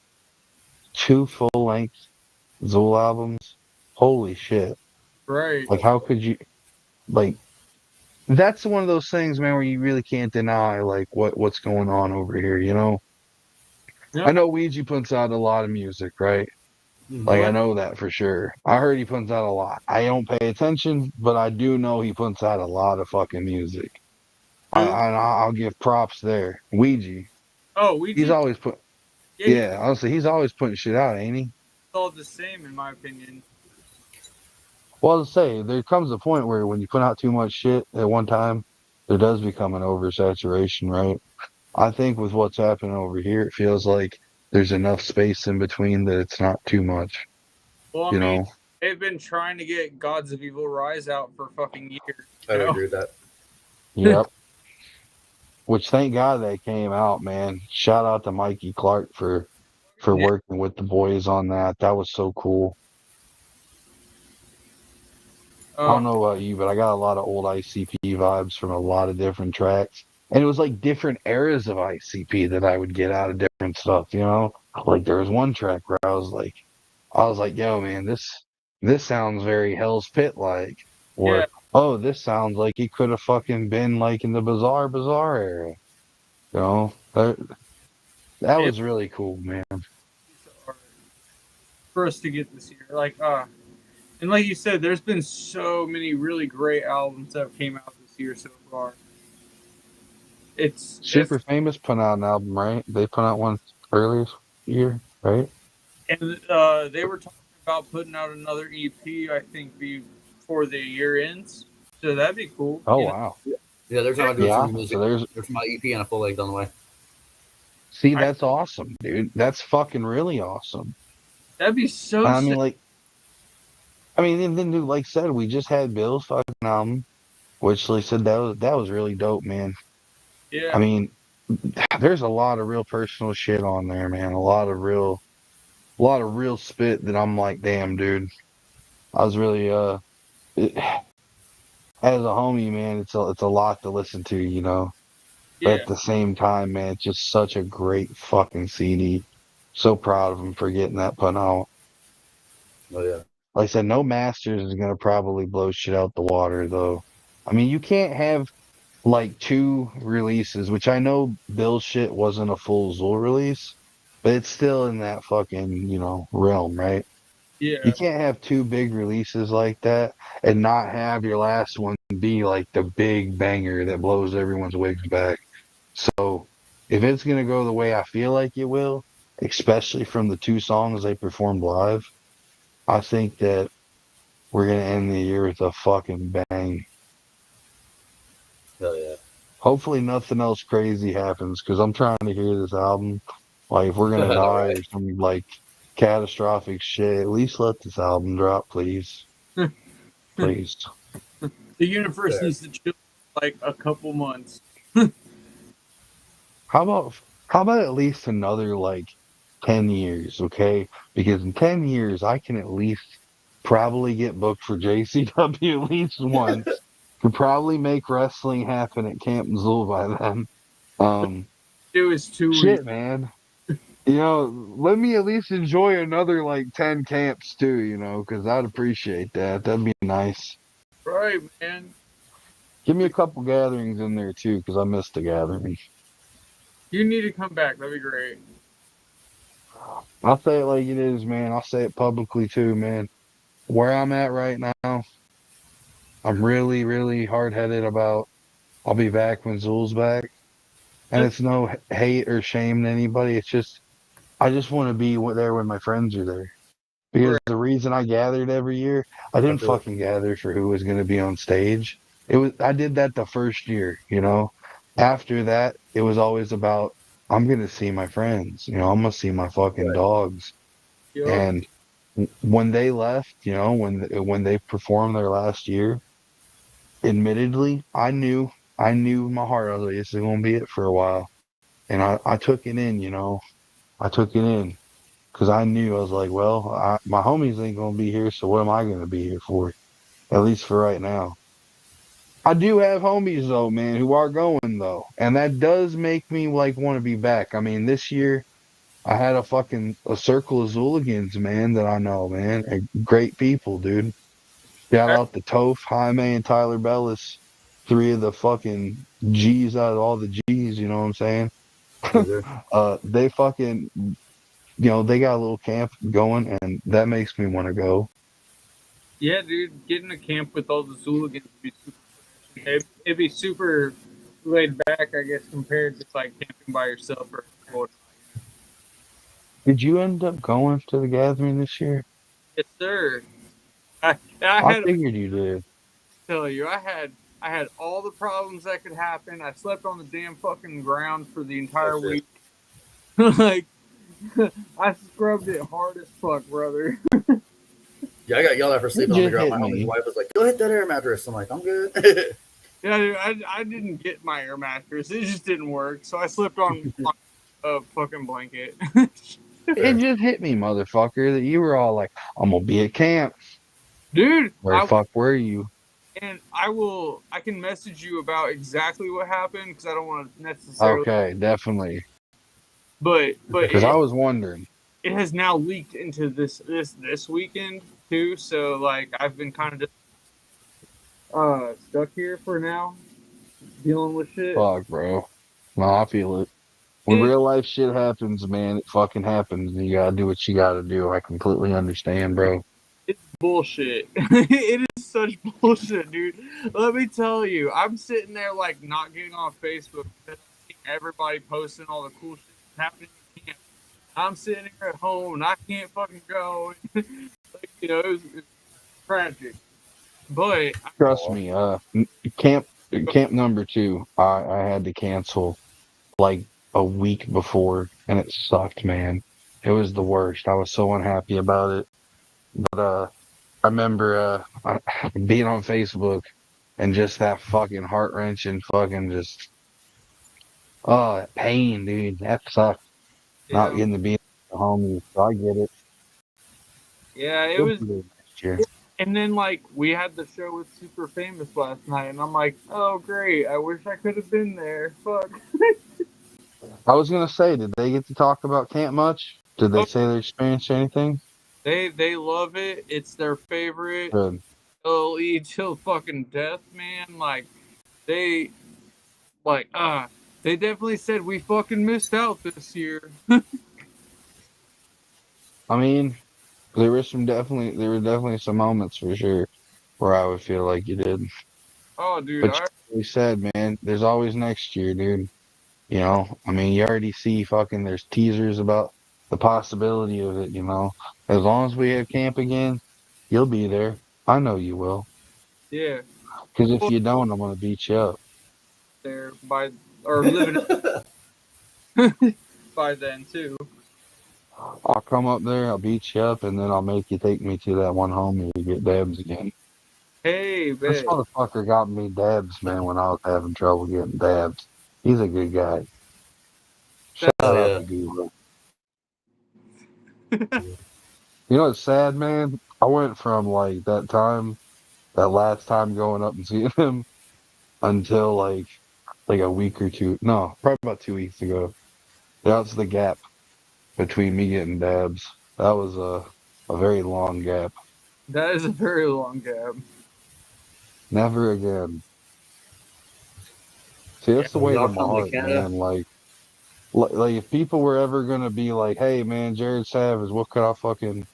two full length Zool albums, holy shit! Right. Like, how could you like? That's one of those things, man, where you really can't deny like what's going on over here. You know, Yeah. I know Ouija puts out a lot of music, right? Like, I know that for sure. I heard he puts out a lot. I don't pay attention, but I do know he puts out a lot of fucking music. I'll give props there. Ouija. Oh, He's Ouija. always put. Yeah, he's Yeah, honestly, he's always putting shit out, ain't he? all the same in my opinion. Well, to say, there comes a point where when you put out too much shit at one time, there does become an oversaturation, right? I think with what's happening over here, it feels like there's enough space in between that it's not too much, Well, I you mean, know? they've been trying to get Gods of Evil Rise out for fucking years. I would agree with that. Yep. Which thank God they came out, man. Shout out to Mikey Clark for Yeah. working with the boys on that. That was so cool. I don't Oh, know about you, but I got a lot of old ICP vibes from a lot of different tracks. And it was like different eras of ICP that I would get out of different stuff, you know? Like there was one track where I was like, yo, man, this sounds very Hell's Pit like. yeah. Or, oh, this sounds like it could have fucking been like in the Bizarre era. You know? That It was really cool, man. was for us to get this year. And like you said, there's been so many really great albums that came out this year so far. It's Super Famous put out an album, right? They put out one earlier this year, right? and they were talking about putting out another EP. I think before the year ends, so that'd be cool. Oh You know? wow. Yeah, they're talking about doing some Yeah. new music. So there's They're talking about EP and a full length on the way. see, I, that's awesome, dude. That's fucking really awesome. that'd be so I mean, sick. like, and then, dude, like I said, we just had Bill's fucking album, which they said that was really dope, man. I Yeah, mean, there's a lot of real personal shit on there, man. A lot of real spit that I'm like, damn, dude. I was really as a homie, man, it's a lot to listen to, you know. But yeah, at the same time, man, it's just such a great fucking CD. So proud of him for getting that put out. Oh yeah. Like I said, no Masters is gonna probably blow shit out the water though. I mean, you can't have like two releases, which I know Bill's shit wasn't a full Zool release, but it's still in that fucking, realm, right? You yeah, can't have two big releases like that and not have your last one be like the big banger that blows everyone's wigs back. So if it's gonna go the way I feel like it will, especially from the two songs they performed live, I think that we're gonna end the year with a fucking bang. Hell yeah. Hopefully nothing else crazy happens because I'm trying to hear this album. Like if we're I gonna know, die right? or some like catastrophic shit, at least let this album drop, please. Please. the universe Fair. needs to chill for like a couple months. How about at least another like 10 years, okay? Because in 10 years I can at least probably get booked for JCW at least once. Could probably make wrestling happen at Camp Missoula by then. Um, It was 2 weeks. shit, man. Let me at least enjoy another like 10 camps too, because I'd appreciate that. That'd be nice. Right, man. Give me a couple gatherings in there too, because I missed the gathering. You need to come back. That'd be great. I'll say it like it is, man. I'll say it publicly too, man. Where I'm at right now, I'm really, really hard headed about I'll be back when Zool's back. And it's no hate or shame to anybody. It's just, I just want to be there when my friends are there. Because Right. the reason I gathered every year, I didn't After fucking gather for who was going to be on stage. I did that the first year, After that, it was always about, I'm going to see my friends, I'm going to see my fucking right. dogs. Yup. And when they left, when they performed their last year, admittedly, I knew in my heart, I was like, this is going to be it for a while. And I took it in, I took it in because I knew I was like, well, my homies ain't going to be here. So what am I going to be here for? At least for right now. I do have homies though, man, who are going though. And that does make me like want to be back. I mean, this year I had a circle of Xuligans, man, that I know, man. Great people, dude. Shout out to Toph, Jaime, and Tyler Bellis. Three of the fucking G's out of all the G's, you know what I'm saying? They fucking, they got a little camp going, and that makes me want to go. Yeah, dude, getting a camp with all the Xuligans would be super. It'd be super laid back, I guess, compared to like camping by yourself or whatnot. Did you end up going to the gathering this year? Yes, sir. I I had figured you did. tell you, I had all the problems that could happen. I slept on the damn fucking ground for the entire week. Like I scrubbed it hard as fuck, brother. Yeah, I got yelled at for sleeping on the Just ground. hit My homie's me. wife was like, "Go hit that air mattress." I'm like, "I'm good." Yeah, dude, I didn't get my air mattress. It just didn't work, so I slept on a fucking blanket. It just hit me, motherfucker, that you were all like, I'm gonna be at camp. Dude, Where the fuck were you? and I can message you about exactly what happened because I don't want to necessarily. Okay, definitely. But Because I was wondering. it has now leaked into this weekend too. So like I've been kind of just stuck here for now, dealing with shit. Fuck, bro. No, I feel it. When real life shit happens, man, it fucking happens. And you gotta do what you gotta do. I completely understand, bro. It's bullshit. It is such bullshit, dude. Let me tell you, I'm sitting there like not getting on Facebook because I see everybody posting all the cool shit that's happening in camp. I'm sitting here at home and I can't fucking go. Like, it was tragic. But Trust me, camp camp number 2, I had to cancel like a week before, and it sucked, man. It was the worst. I was so unhappy about it. But I remember being on Facebook and just that fucking heart wrenching fucking just that pain, dude. That sucked. Not yeah, getting to be with the homies. So I get it. yeah, it We'll was. be there next year. And then like we had the show with Super Famous last night, and I'm like, oh great, I wish I could have been there. Fuck. I was gonna say, did they get to talk about camp much? Did they Oh, say they experienced anything? they love it. It's their favorite. Good. They'll eat till fucking death, man. Like they like they definitely said we fucking missed out this year. I mean, there were definitely some moments for sure where I would feel like you did. Oh dude, But you said, man, there's always next year, dude. I mean, you already see fucking there's teasers about the possibility of it, As long as we have camp again, you'll be there. I know you will. yeah. Because if Well, you don't, I'm gonna beat you up. there by or living by then too. I'll come up there, I'll beat you up, and then I'll make you take me to that one homie to get dabs again. Hey, This babe. motherfucker got me dabs, man, when I was having trouble getting dabs. He's a good guy. Shout Oh out yeah. to Gooba. You know what's sad, man? I went from like that last time going up and seeing him until like a week or two. No, probably about 2 weeks ago. That's the gap between me getting dabs. That was a very long gap. That is a very long gap. Never again. See, Yeah. that's the way to Y'all my come to heart, Canada? man. Like if people were ever gonna be like, "Hey, man, Jared Savage, what could I fucking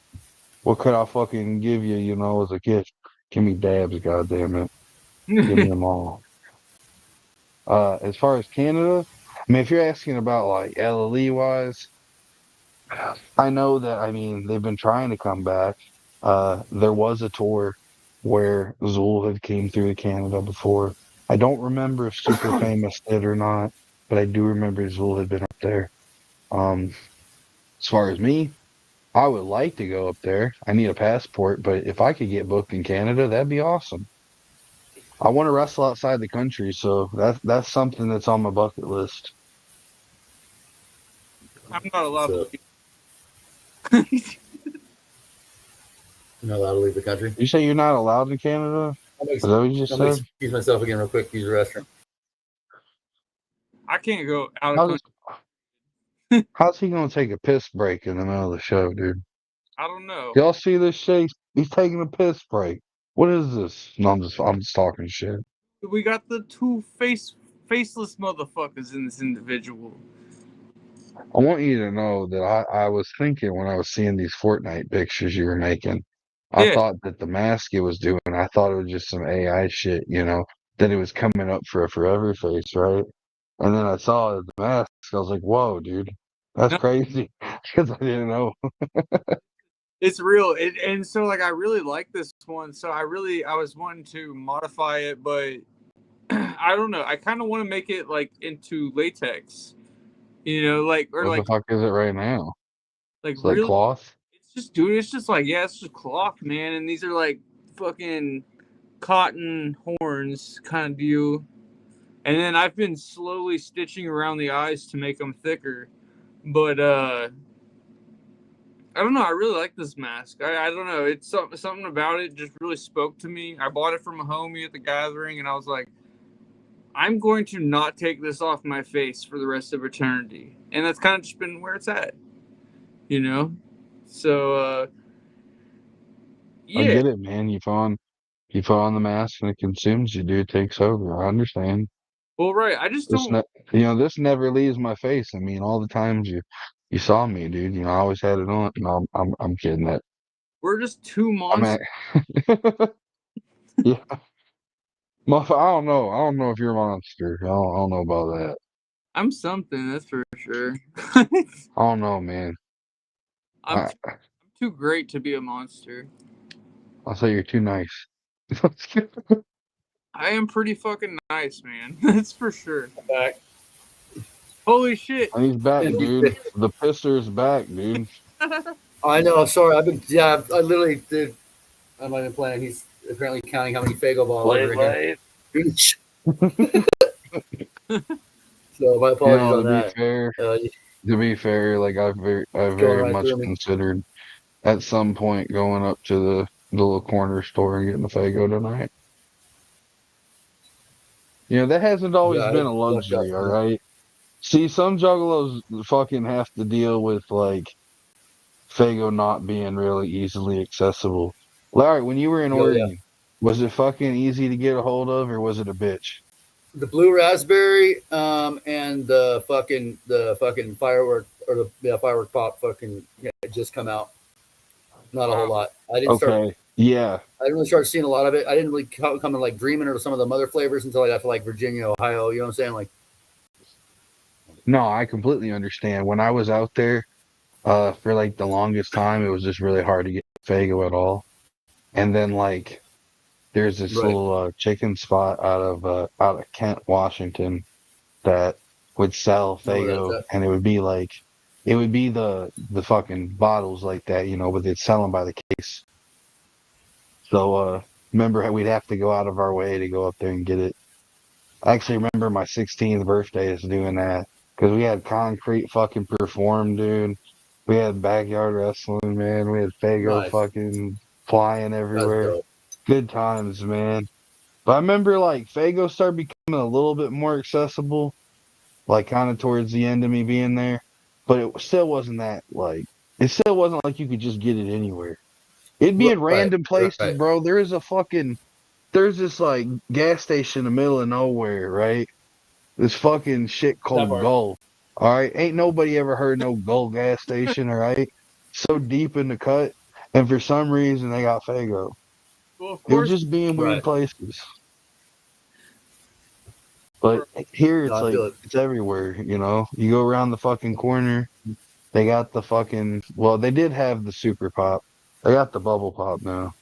give you, as a gift? Give me dabs, goddamn it, give me them all." As far as Canada, I mean, if you're asking about like LLE wise, I know that, I mean, they've been trying to come back. There was a tour where Zool had came through to Canada before. I don't remember if Super Famous did or not, but I do remember Zool had been up there. As far as me, I would like to go up there. I need a passport, but if I could get booked in Canada, that'd be awesome. I want to wrestle outside the country, so that's something that's on my bucket list. I'm not allowed So, to leave. you're not allowed to leave the country. You say you're not allowed in Canada? Is that what you just I'm gonna said? excuse myself again real quick. Use the restroom. I can't go out of How's, country. how's he gonna take a piss break in the middle of the show, dude? I don't know. Y'all see this shit? He's taking a piss break. What is this? No, I'm just talking shit. We got the two faceless motherfuckers in this individual. I want you to know that I was thinking when I was seeing these Fortnite pictures you were making, I Yeah. thought that the mask it was doing, I thought it was just some AI shit, that it was coming up for a forever face, right? And then I saw the mask, I was like, whoa, dude, that's No, crazy. Because I didn't know. it's real. And so like I really like this one. So I was wanting to modify it, but I don't know. I kind of want to make it like into latex. Like or What the like fuck is it right now? like It's like really cloth? it's just dude, it's just like yeah, it's just cloth, man, and these are like fucking cotton horns kind of deal. And then I've been slowly stitching around the eyes to make them thicker. But I don't know. I really like this mask. I don't know. It's something about it just really spoke to me. I bought it from a homie at the gathering, and I was like, I'm going to not take this off my face for the rest of eternity. And that's kind of just been where it's at, you know? So, I yeah. get it, man. You put on the mask and it consumes you, dude. It takes over. I understand. Well, right. I just This don't. ne this never leaves my face. I mean, all the times you saw me, dude. I always had it on. No, I'm kidding. That We're just two I'm monsters. at. Yeah, I don't know if you're a monster. I don't know about that. I'm something, that's for sure. I don't know, man. I'm, I too, I'm too great to be a monster. I'll say you're too nice. I am pretty fucking nice, man. That's for sure. Back. Holy shit. And he's back, And dude. The pisser's back, dude. I know. Sorry, I've been. Yeah, I literally did. I'm not even playing. He's apparently counting how many Fago balls are in here. So my apologies on To be that. fair, Uh, like I going very right much through me. considered at some point going up to the little corner store and getting a Fago tonight. That hasn't Yeah, always I been a lucked out luxury, all from that. right? See, some juggalos fucking have to deal with like Fago not being really easily accessible. Larry, when you were in Yo, yeah. Oregon, was it fucking easy to get a hold of or was it a bitch? The blue raspberry, and the fucking firework or the firework pop fucking just come out. Not a whole Wow. lot. I didn't start. Okay. Yeah. I didn't really start seeing a lot of it. I didn't really come in like Dreaming or some of the other flavors until I got to like Virginia, Ohio. You know what I'm saying? Like, No, I completely understand. When I was out there, for like the longest time, it was just really hard to get Fago at all. And then like there's this right. little chicken spot out of Kent, Washington that would sell Know where that's Fago, at. and it would be the fucking bottles like that, but they'd sell them by the case. So remember how we'd have to go out of our way to go up there and get it. I actually remember my 16th birthday is doing that because we had concrete fucking perform, dude. We had backyard wrestling, man. We had Fago Nice. fucking flying That's everywhere. dope. Good times, man. But I remember like Fago started becoming a little bit more accessible, like kind of towards the end of me being there. But it still wasn't that like it still wasn't like you could just get it anywhere. It'd be in Right. random places, Right. bro. There's this like gas station in the middle of nowhere, right? This fucking shit That called part. Gull. All right, ain't nobody ever heard no Gull gas station, all right? So deep in the cut, and for some reason they got Fago. Well, of It would course. just be in weird Right. places. But here No, it's I like feel it. it's everywhere, You go around the fucking corner, they got the fucking well, they did have the super pop. They got the bubble pop now.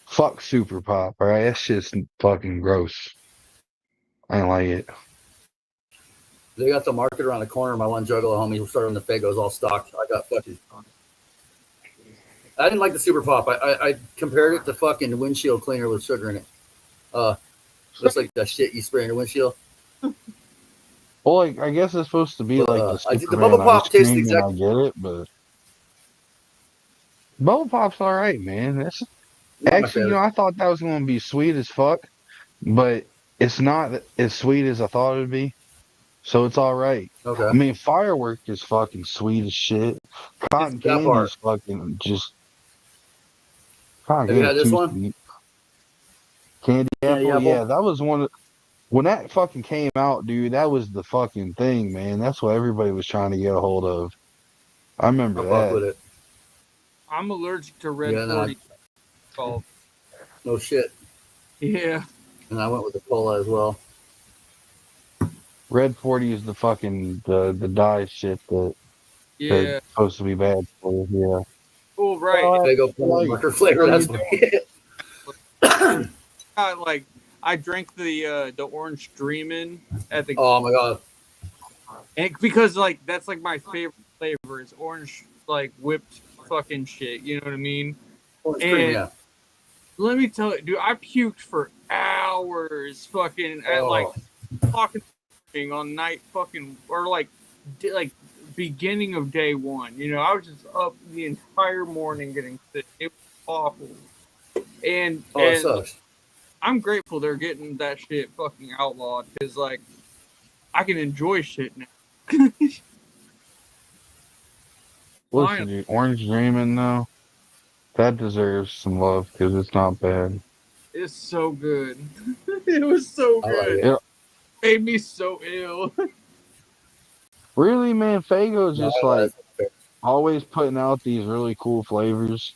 Fuck super pop, alright? That's just fucking gross. I don't like it. They got the market around the corner. My one juggalo homie who started in the Fagos all stocked. I got fucking. I didn't like the super pop. I compared it to fucking windshield cleaner with sugar in it. Uh, looks like that shit you spray in the windshield. Well, like, I guess it's supposed to be But like the I think the bubble Superman ice pop tastes the cream, and exact. I get it, but bubble pop's all right, man. That's Not my actually, favorite. I thought that was going to be sweet as fuck, but it's not as sweet as I thought it'd be. So it's all right. I Okay, mean, firework is fucking sweet as shit. It's Cotton that candy's part. fucking just cotton Have you candy's had this too one? sweet. Candy Candy apple, yeah, apple. that was one. when that fucking came out, dude, that was the fucking thing, man. That's what everybody was trying to get a hold of. I remember I fuck that. with it. I'm allergic to red Yeah, 40. Oh, no shit. yeah. And I went with the cola as well. Red 40 is the fucking the dye shit that's Yeah. supposed to be bad for you. Yeah. Oh, right. Well, They go like, marker flavor. what are That's you funny. I drank the orange dreamin' at the Oh my god. and because like that's like my favorite flavor is orange like whipped fucking shit. You know what I mean? Orange And cream, yeah. let me tell you, dude, I puked for hours fucking at like Oh, fucking on night fucking or like beginning of day one. You know, I was just up the entire morning getting sick. It was awful. And it sucks. I'm grateful they're getting that shit fucking outlawed because like I can enjoy shit now. listen, dude, Orange Dreamin' though, that deserves some love because it's not bad. It's so good. It was so I like good. it. It, Made me so ill. really, man, Fago's No, just I like like it. always putting out these really cool flavors.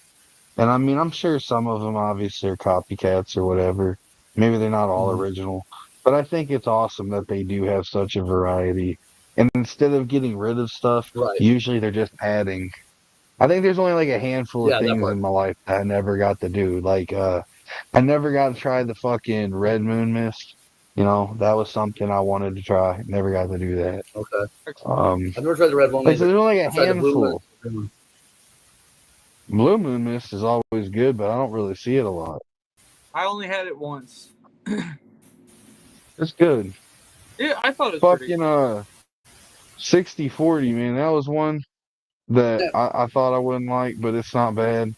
And I mean, I'm sure some of them obviously are copycats or whatever. Maybe they're not all Mhm. original, but I think it's awesome that they do have such a variety. And instead of getting rid of stuff, Right. usually they're just adding. I think there's only like a handful of Yeah, that things part. in my life that I never got to do. Like, I never got to try the fucking Red Moon Mist. You know, that was something I wanted to try. Never got to do that. Okay. Um, I've never tried the red one like, so either. there's only like I a tried the blue handful. one. Blue Moon Mist is always good, but I don't really see it a lot. I only had it once. It's good. Yeah, I thought it was pretty. Fucking 60/40, man. That was one that Yeah. I thought I wouldn't like, but it's not bad.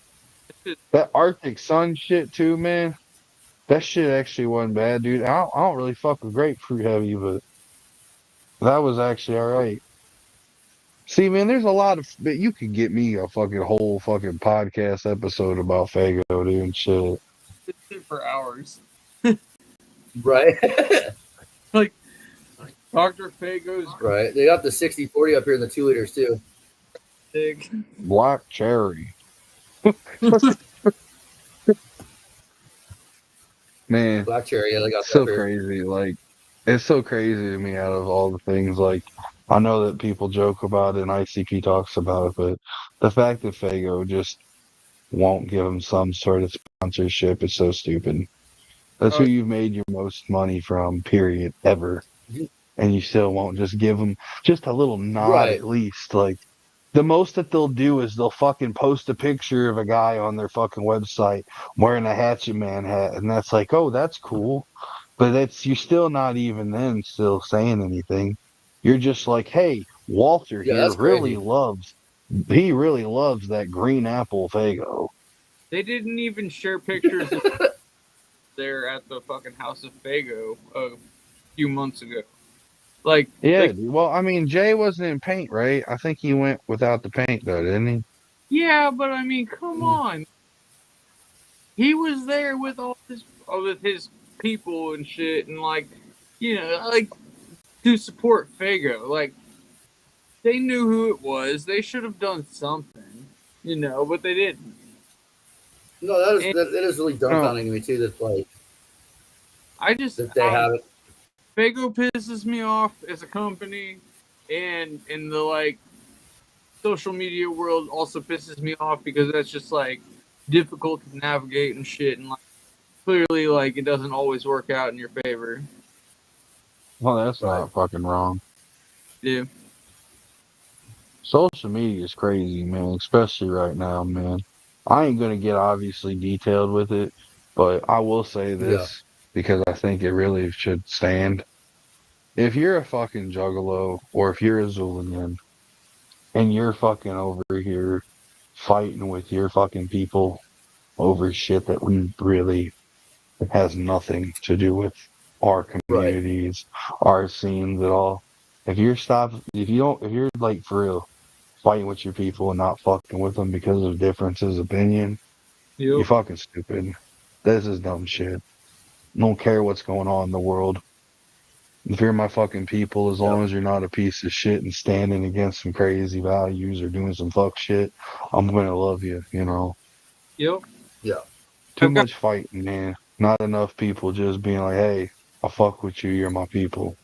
It's That Arctic Sun shit too, man. That shit actually wasn't bad, dude. I don't really fuck with grapefruit heavy, but that was actually all right. See, man, there's a lot of but you could get me a fucking whole fucking podcast episode about Fago, dude, and shit. just for hours. Right. Like Dr. Fago's Right. They got the 60/40 up here in the 2 liters too. big. Black cherry. Man, Black cherry, yeah, they got that so up here. crazy. Like, it's so crazy to me out of all the things. Like, I know that people joke about it and ICP talks about it, but the fact that Fago just won't give him some sort of sponsorship is so stupid. That's who Oh, you've made your most money from, period, ever. And you still won't just give them just a little nod Right. at least. Like, the most that they'll do is they'll fucking post a picture of a guy on their fucking website wearing a Hatchet Man hat, and that's like, oh, that's cool. But that's you're still not even then still saying anything. You're just like, hey, Walter Yeah, here that's crazy. he really loves that green apple Fago. they didn't even share pictures of there at the fucking House of Fago a few months ago. Like, Yeah, like dude. Well, I mean, Jay wasn't in paint, right? I think he went without the paint though, didn't he? yeah, but I mean, come on. He was there with his people and shit, and like, you know, like to support Fago. Like, they knew who it was. They should have done something, you know, but they didn't. No, And that is really No. dumbfounding to me too. That like I just, that they I don't know. have it. Fago pisses me off as a company, and in the like social media world also pisses me off because that's just like difficult to navigate and shit, and like clearly like it doesn't always work out in your favor. Well, that's Right. not fucking wrong. Yeah. Social media is crazy, man, especially right now, man. I ain't gonna get obviously detailed with it, but I will say Yeah. this because I think it really should stand. If you're a fucking juggalo or if you're a Xuligan and you're fucking over here fighting with your fucking people over shit that we really has nothing to do with our Right. communities, our scenes at all. If you're like for real fighting with your people and not fucking with them because of differences of opinion, you Yep. fucking stupid. This is dumb shit. Don't care what's going on in the world. If you're my fucking people, as long as you're not a piece of shit and standing against some crazy values or doing some fuck shit, I'm gonna love you, you know. Yep. Yeah. Too Okay. much fighting, man. Not enough people just being like, hey, I fuck with you, you're my people.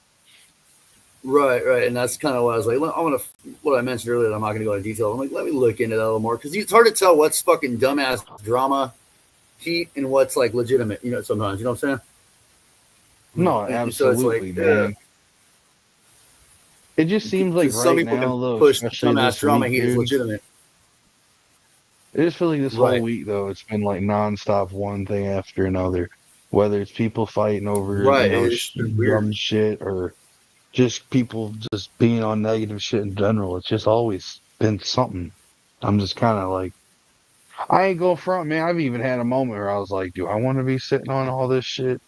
Right, right, and that's kind of what I was like. I want to what I mentioned earlier. I'm not going to go into detail. I'm like, let me look into that a little more because it's hard to tell what's fucking dumbass drama heat and what's like legitimate. You know, sometimes you know what I'm saying. No, And so it's like, absolutely, man. It just seems like because some right people can now, though, push especially dumbass this drama week, heat as dude. legitimate. I just feel like this whole Right, week, though, it's been like nonstop one thing after another. Whether it's people fighting over, right. It's been weird. dumb shit or just people just being on negative shit in general. It's just always been something. I'm just kind of like, I ain't going front, man. I've even had a moment where I was like, do I want to be sitting on all this shit?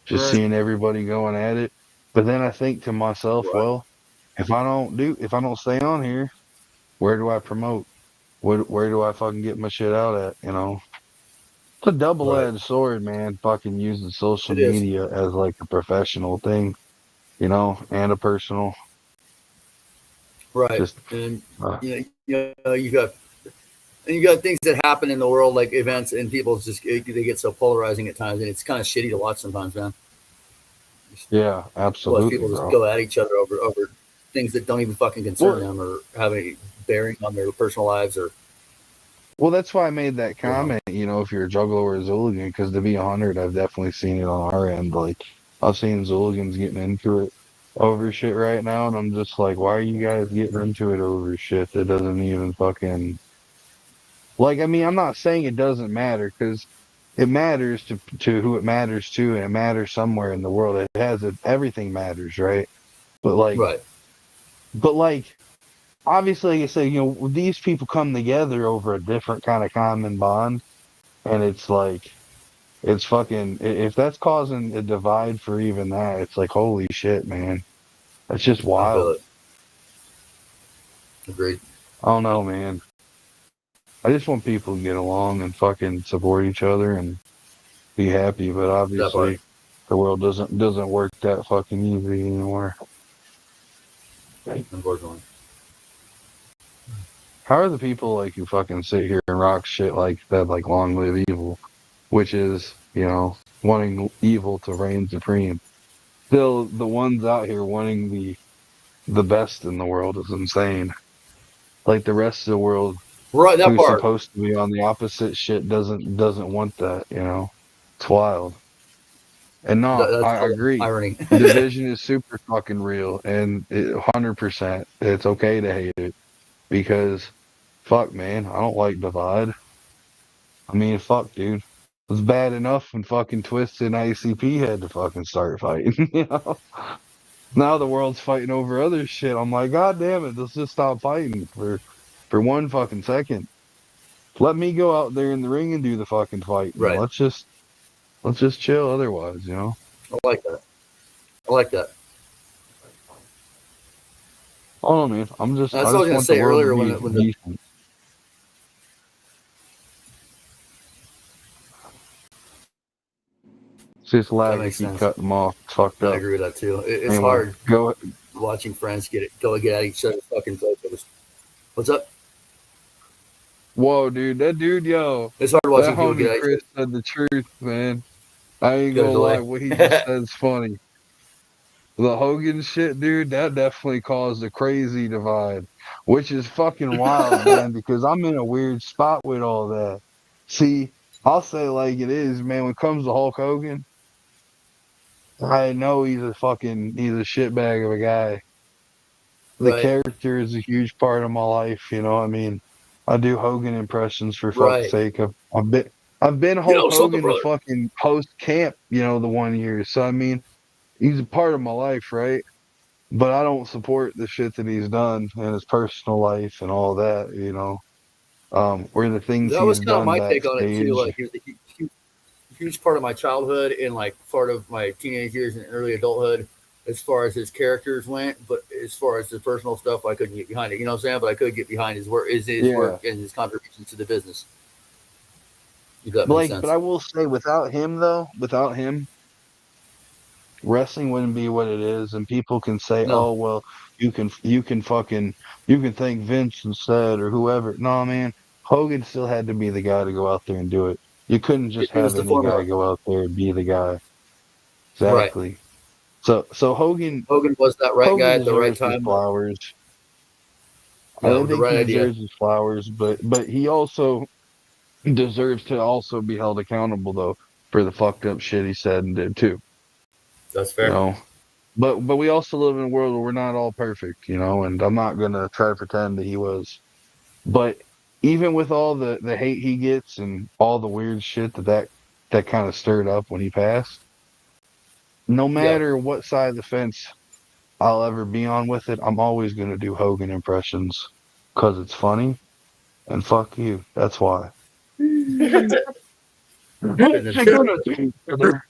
Just Right, seeing everybody going at it. But then I think to myself, right, well, if I don't stay on here, where do I promote? Where do I fucking get my shit out at? You know, it's a right. double-edged sword, man. Fucking using social It is media as like a professional thing, you know, and a personal. right, Just, and uh, you got things that happen in the world like events and people just they get so polarizing at times and it's kind of shitty to watch sometimes, man. yeah, Watch absolutely, people just bro. go at each other over things that don't even fucking concern Well, them or have any bearing on their personal lives or well, that's why I made that you know. comment. You know, if you're a juggler or a Xuligan, because to be 100, I've definitely seen it on our end. Like, I've seen Xuligans getting into it over shit right now, and I'm just like, why are you guys getting into it over shit that doesn't even fucking like? I mean, I'm not saying it doesn't matter because it matters to who it matters to, and it matters somewhere in the world. It has it. Everything matters, right? But like, Right. but like. Obviously, like I say, you know, these people come together over a different kind of common bond. And it's like, it's fucking, if that's causing a divide for even that, it's like, holy shit, man. That's just I feel wild. it. Agreed. I don't know, man. I just want people to get along and fucking support each other and be happy. But That part. obviously, the world doesn't work that fucking easy anymore. Unfortunately. How are the people like who fucking sit here and rock shit like that, like long live evil, which is, you know, wanting evil to reign supreme? Still, the ones out here wanting the best in the world is insane. Like the rest of the world Right, that who's part. supposed to be on the opposite shit doesn't want that, you know. It's wild. And no, That's I called agree. irony. Division is super fucking real and 100%. It's okay to hate it because fuck man, I don't like divide. I mean fuck dude. It was bad enough when fucking Twist and ICP had to fucking start fighting, you know? Now the world's fighting over other shit. I'm like, God damn it, let's just stop fighting for one fucking second. Let me go out there in the ring and do the fucking fighting. Right. Let's just chill otherwise, you know? I like that. I like that. I don't know, man. That's I what I was just gonna want the say world to earlier be when the decent. It's just that lag. I makes keep sense. cutting them off. It's fucked I up. agree with that too. It's Anyway, hard go. watching friends get at each other's fucking throats. What's up? Whoa, dude. That dude, yo. It's hard That watching people get homie at each Chris other. said the truth, man. I ain't Got a gonna lie. delay. What he just said is funny. The Hogan shit, dude, that definitely caused a crazy divide, which is fucking wild, man, because I'm in a weird spot with all that. See, I'll say like it is, man. When it comes to Hulk Hogan, I know he's he's a shitbag of a guy. The Right. character is a huge part of my life, you know what I mean? I do Hogan impressions for fuck's Right. sake. I've been You Hulk know something, Hogan to brother. fucking host camp, you know, the 1 year. So I mean, he's a part of my life, right? But I don't support the shit that he's done in his personal life and all that, you know, or the things That he's was kind of done my take on it too. backstage. Like he was a huge part of my childhood and like part of my teenage years and early adulthood as far as his characters went. But as far as the personal stuff, I couldn't get behind it. You know what I'm saying? But I could get behind his Yeah. work and his contributions to the business. If that But makes like, but sense. I will say without him though, without him, wrestling wouldn't be what it is, and people can say, No, "Oh, well, you can thank Vince instead or whoever." No, man, Hogan still had to be the guy to go out there and do it. You couldn't just it was have the any guy formula. go out there and be the guy. Right. Exactly. So Hogan was that right guy Hogan at the right deserves his time. flowers. Yeah, I with the think right he idea. deserves his flowers, but he also deserves to also be held accountable though for the fucked up shit he said and did too. That's You fair. know. But we also live in a world where we're not all perfect, you know, and I'm not gonna try to pretend that he was. But even with all the hate he gets and all the weird shit that kind of stirred up when he passed, no Yeah. matter what side of the fence I'll ever be on with it, I'm always gonna do Hogan impressions because it's funny and fuck you. That's why. What Couldn't you have- gonna do, brother?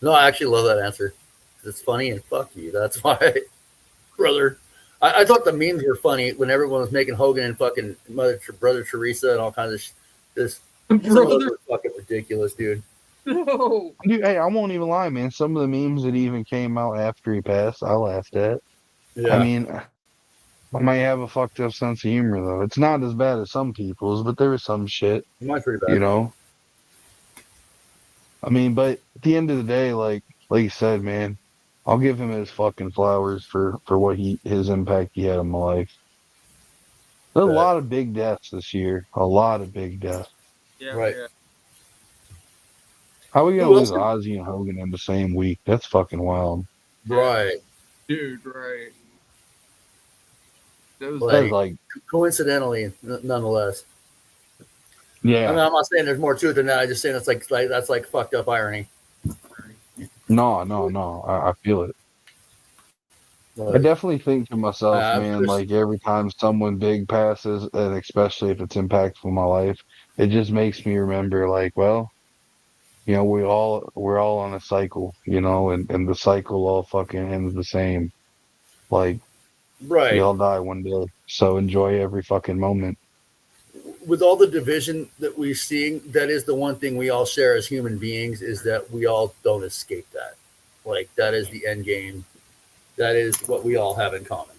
no, I actually love that answer. It's funny and fuck you. That's why, brother. I thought the memes were funny when everyone was making Hogan and fucking brother Teresa and all kinds of this. Some of those Brother, were fucking ridiculous, dude. no. Dude, hey, I won't even lie, man. Some of the memes that even came out after he passed, I laughed at. I Yeah, mean, I might have a fucked up sense of humor though. It's not as bad as some people's, but there was some shit, mine's pretty you bad. know. I mean, but at the end of the day, like you said, man, I'll give him his fucking flowers for what his impact he had on my life. There's a But lot of big deaths this year. A lot of big deaths. Yeah, right. yeah. How are we gonna Who else? lose Ozzy and Hogan in the same week? That's fucking wild. Right. Dude, right. That was That's Like like, coincidentally, nonetheless. I mean, yeah, I'm not saying there's more to it than that. I just saying it's like that's like fucked up irony. no. I feel it. I Like, definitely think to myself, I'm man, just like every time someone big passes, and especially if it's impactful in my life, it just makes me remember, like, well, you know, we're all on a cycle, you know, and the cycle all fucking ends the same. Like, we right. all die one day. So enjoy every fucking moment. With all the division that we're seeing, that is the one thing we all share as human beings is that we all don't escape that. Like that is the end game. That is what we all have in common,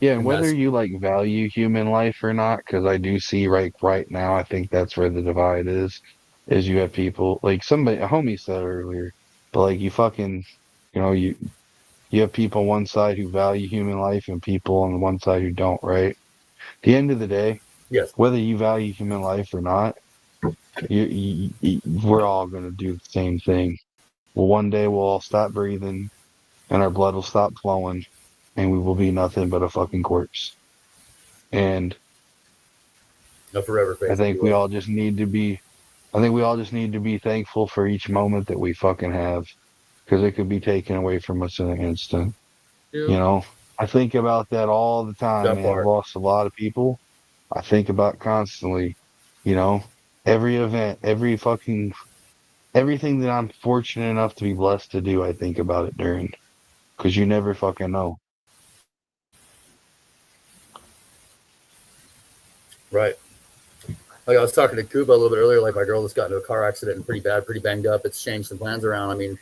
Yeah, and and whether that's you like value human life or not, because I do see right now, I think that's where the divide is you have people like somebody a homie said earlier, but like you fucking you know, you have people on one side who value human life and people on the one side who don't, right? At the end of the day, yes, whether you value human life or not, we're all going to do the same thing. Well, one day we'll all stop breathing and our blood will stop flowing and we will be nothing but a fucking corpse. And no forever I face, if you think we will. all just need to be, I think we all just need to be thankful for each moment that we fucking have because it could be taken away from us in an instant. You Yep. know, I think about that all the time, That man. I've part, lost a lot of people. I think about constantly, you know, every event, everything that I'm fortunate enough to be blessed to do, I think about it during, because you never fucking know. right? Like I was talking to Kuba a little bit earlier. Like my girl just got into a car accident and pretty bad, pretty banged up. It's changed some plans around. I mean,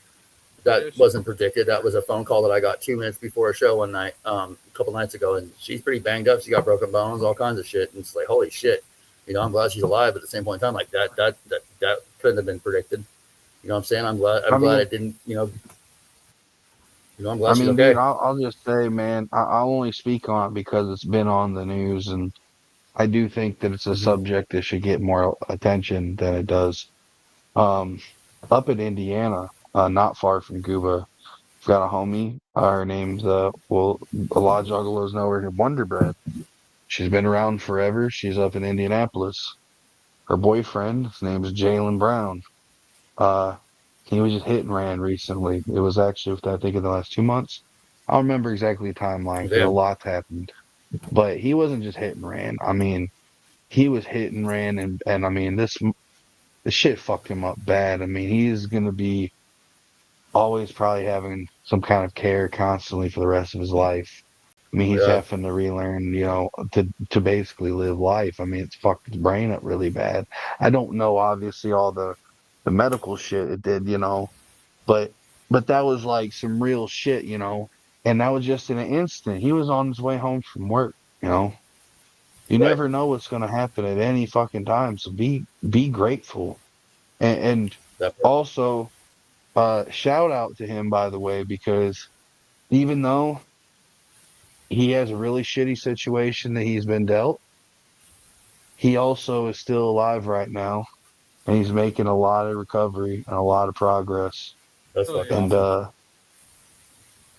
that Yes. wasn't predicted. That was a phone call that I got 2 minutes before a show one night, a couple nights ago, and she's pretty banged up. She got broken bones, all kinds of shit. And it's like, holy shit. You know, I'm glad she's alive, but at the same point in time, like that couldn't have been predicted. You know what I'm saying? I'm I glad mean, it didn't, I'm glad she's dude, okay. I'll just say, man, I'll only speak on it because it's been on the news, and I do think that it's a Mm-hmm. subject that should get more attention than it does. Um, up in Indiana, not far from Gooba, I've got a homie. Her name's well, a lot of juggalos know her as Wonder Bread. She's been around forever. She's up in Indianapolis. Her boyfriend, his name is Jalen Brown. Uh, he was just hit and ran recently. It was actually, I think, in the last 2 months. I don't remember exactly the timeline because a Damn. lot's happened. But he wasn't just hit and ran. I mean, he was hit and ran, and I mean, this shit fucked him up bad. I mean, he's gonna be always probably having some kind of care constantly for the rest of his life. I mean, he's Yeah. having to relearn, you know, to basically live life. I mean, it's fucked his brain up really bad. I don't know, obviously, all the medical shit it did, you know, but that was like some real shit, and that was just in an instant. He was on his way home from work, You Right. never know what's going to happen at any fucking time, so be grateful. And That part. also, shout out to him, by the way, because even though he has a really shitty situation that he's been dealt, he also is still alive right now, and he's making a lot of recovery and a lot of progress. That's Oh fucking yeah.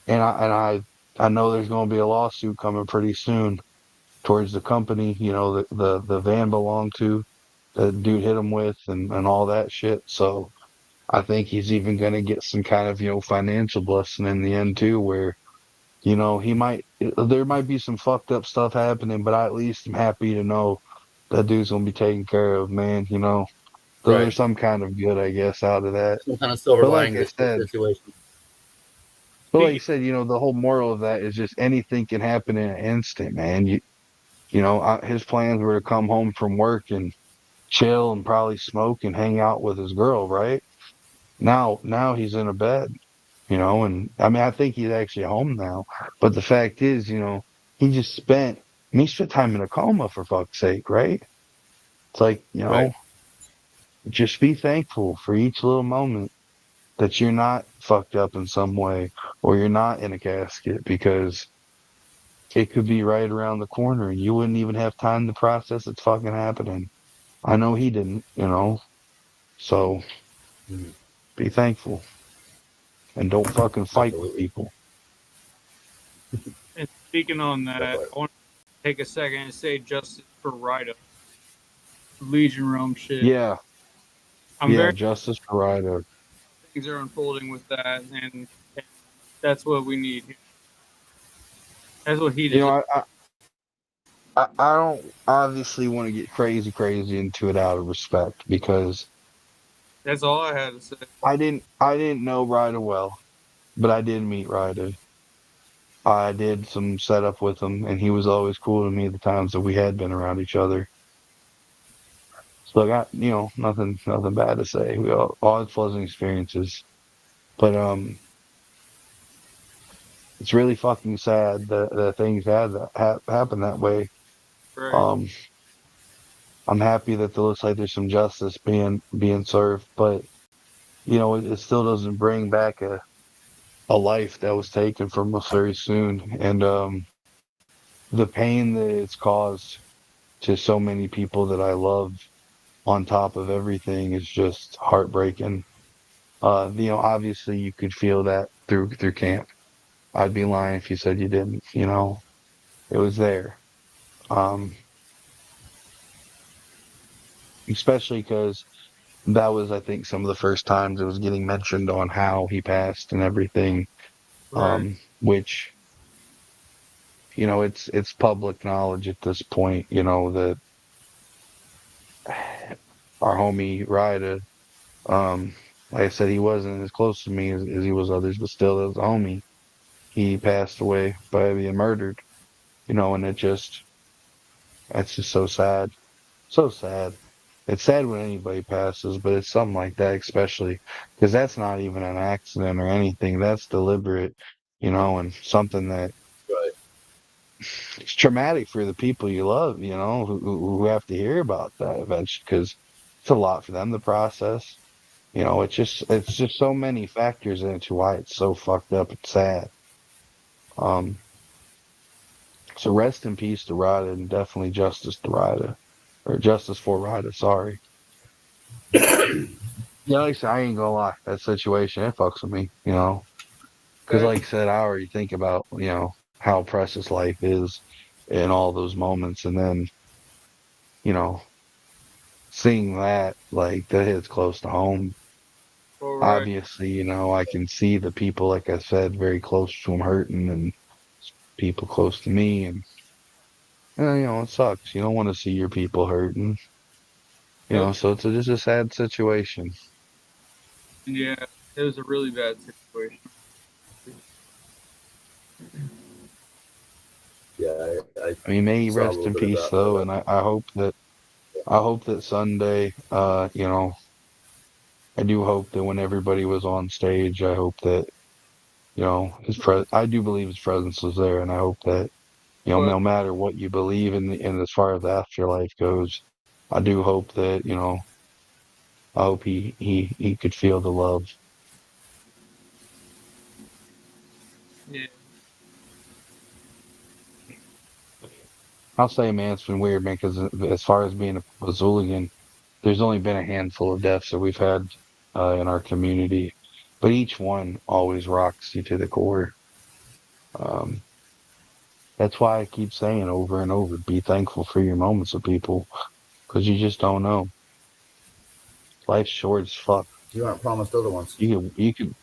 And awesome. I know there's going to be a lawsuit coming pretty soon towards the company, the van belonged to, the dude hit him with, and all that shit. So I think he's even going to get some kind of, financial blessing in the end too, where, there might be some fucked up stuff happening, but I at least am happy to know that dude's going to be taken care of, man. So Right. there's some kind of good, I guess, out of that. Some kind of silver But like lining I to the said, situation. Speaking, the whole moral of that is just anything can happen in an instant, man. His plans were to come home from work and chill and probably smoke and hang out with his girl, right? Now he's in a bed, and I mean, I think he's actually home now. But the fact is, he just spent, he spent time in a coma for fuck's sake, right? It's like, Right. just be thankful for each little moment that you're not fucked up in some way or you're not in a casket because it could be right around the corner and you wouldn't even have time to process it's fucking happening. I know he didn't. So Mhm. be thankful and don't fucking fight with Absolutely. people. and speaking on That that, part. I want to take a second and say justice for Rida, Legion Rome shit. Yeah, I'm yeah, very justice for Ryder. things are unfolding with that, and that's what we need. That's what he You deserves. know, I don't obviously want to get crazy into it out of respect because That's all I had to say. I didn't know Ryder well, but I did meet Ryder. I did some setup with him, and he was always cool to me the times that we had been around each other. So I got, nothing bad to say. We all had pleasant experiences, but it's really fucking sad that things had that happen that way. Right, Um, I'm happy that it looks like there's some justice being served, but it still doesn't bring back a life that was taken from us very soon, and the pain that it's caused to so many people that I love on top of everything is just heartbreaking. Obviously you could feel that through camp. I'd be lying if you said you didn't. It was there. Um, Especially because that was, I think, some of the first times it was getting mentioned on how he passed and everything. right, Which it's public knowledge at this point. That our homie Ryder, um, like I said, he wasn't as close to me as he was others, but still, as a homie, he passed away by being murdered. And it's just so sad. So sad. It's sad when anybody passes, but it's something like that, especially because that's not even an accident or anything. That's deliberate, and something that Right. it's traumatic for the people you love, who have to hear about that eventually because it's a lot for them to process. It's just so many factors into why it's so fucked up and sad. Um, so rest in peace to Ryder and definitely justice to Ryder or justice for Ryder. Sorry. Yeah, like I said, I ain't gonna lie. That situation, it fucks with me. Because right. like I said, I already think about, how precious life is in all those moments. And then, you know, seeing that, like, that hits close to home. All right. Obviously, I can see the people, like I said, very close to him hurting and people close to me. And, it sucks. You don't want to see your people hurting, Yep. so it's just a sad situation. And yeah, it was a really bad situation. Yeah, I I mean, may he saw a rest little in bit of peace, that. though. And I hope that Sunday, I do hope that when everybody was on stage, I hope that, I do believe his presence was there, and I hope that, But no matter what you believe in as far as the afterlife goes, I do hope that, I hope he could feel the love. yeah, I'll say, man, it's been weird, man, because as far as being a Xuligan, there's only been a handful of deaths that we've had in our community, but each one always rocks you to the core. Um, that's why I keep saying over and over, be thankful for your moments with people, because you just don't know. Life's short as fuck. You aren't promised other ones. You could,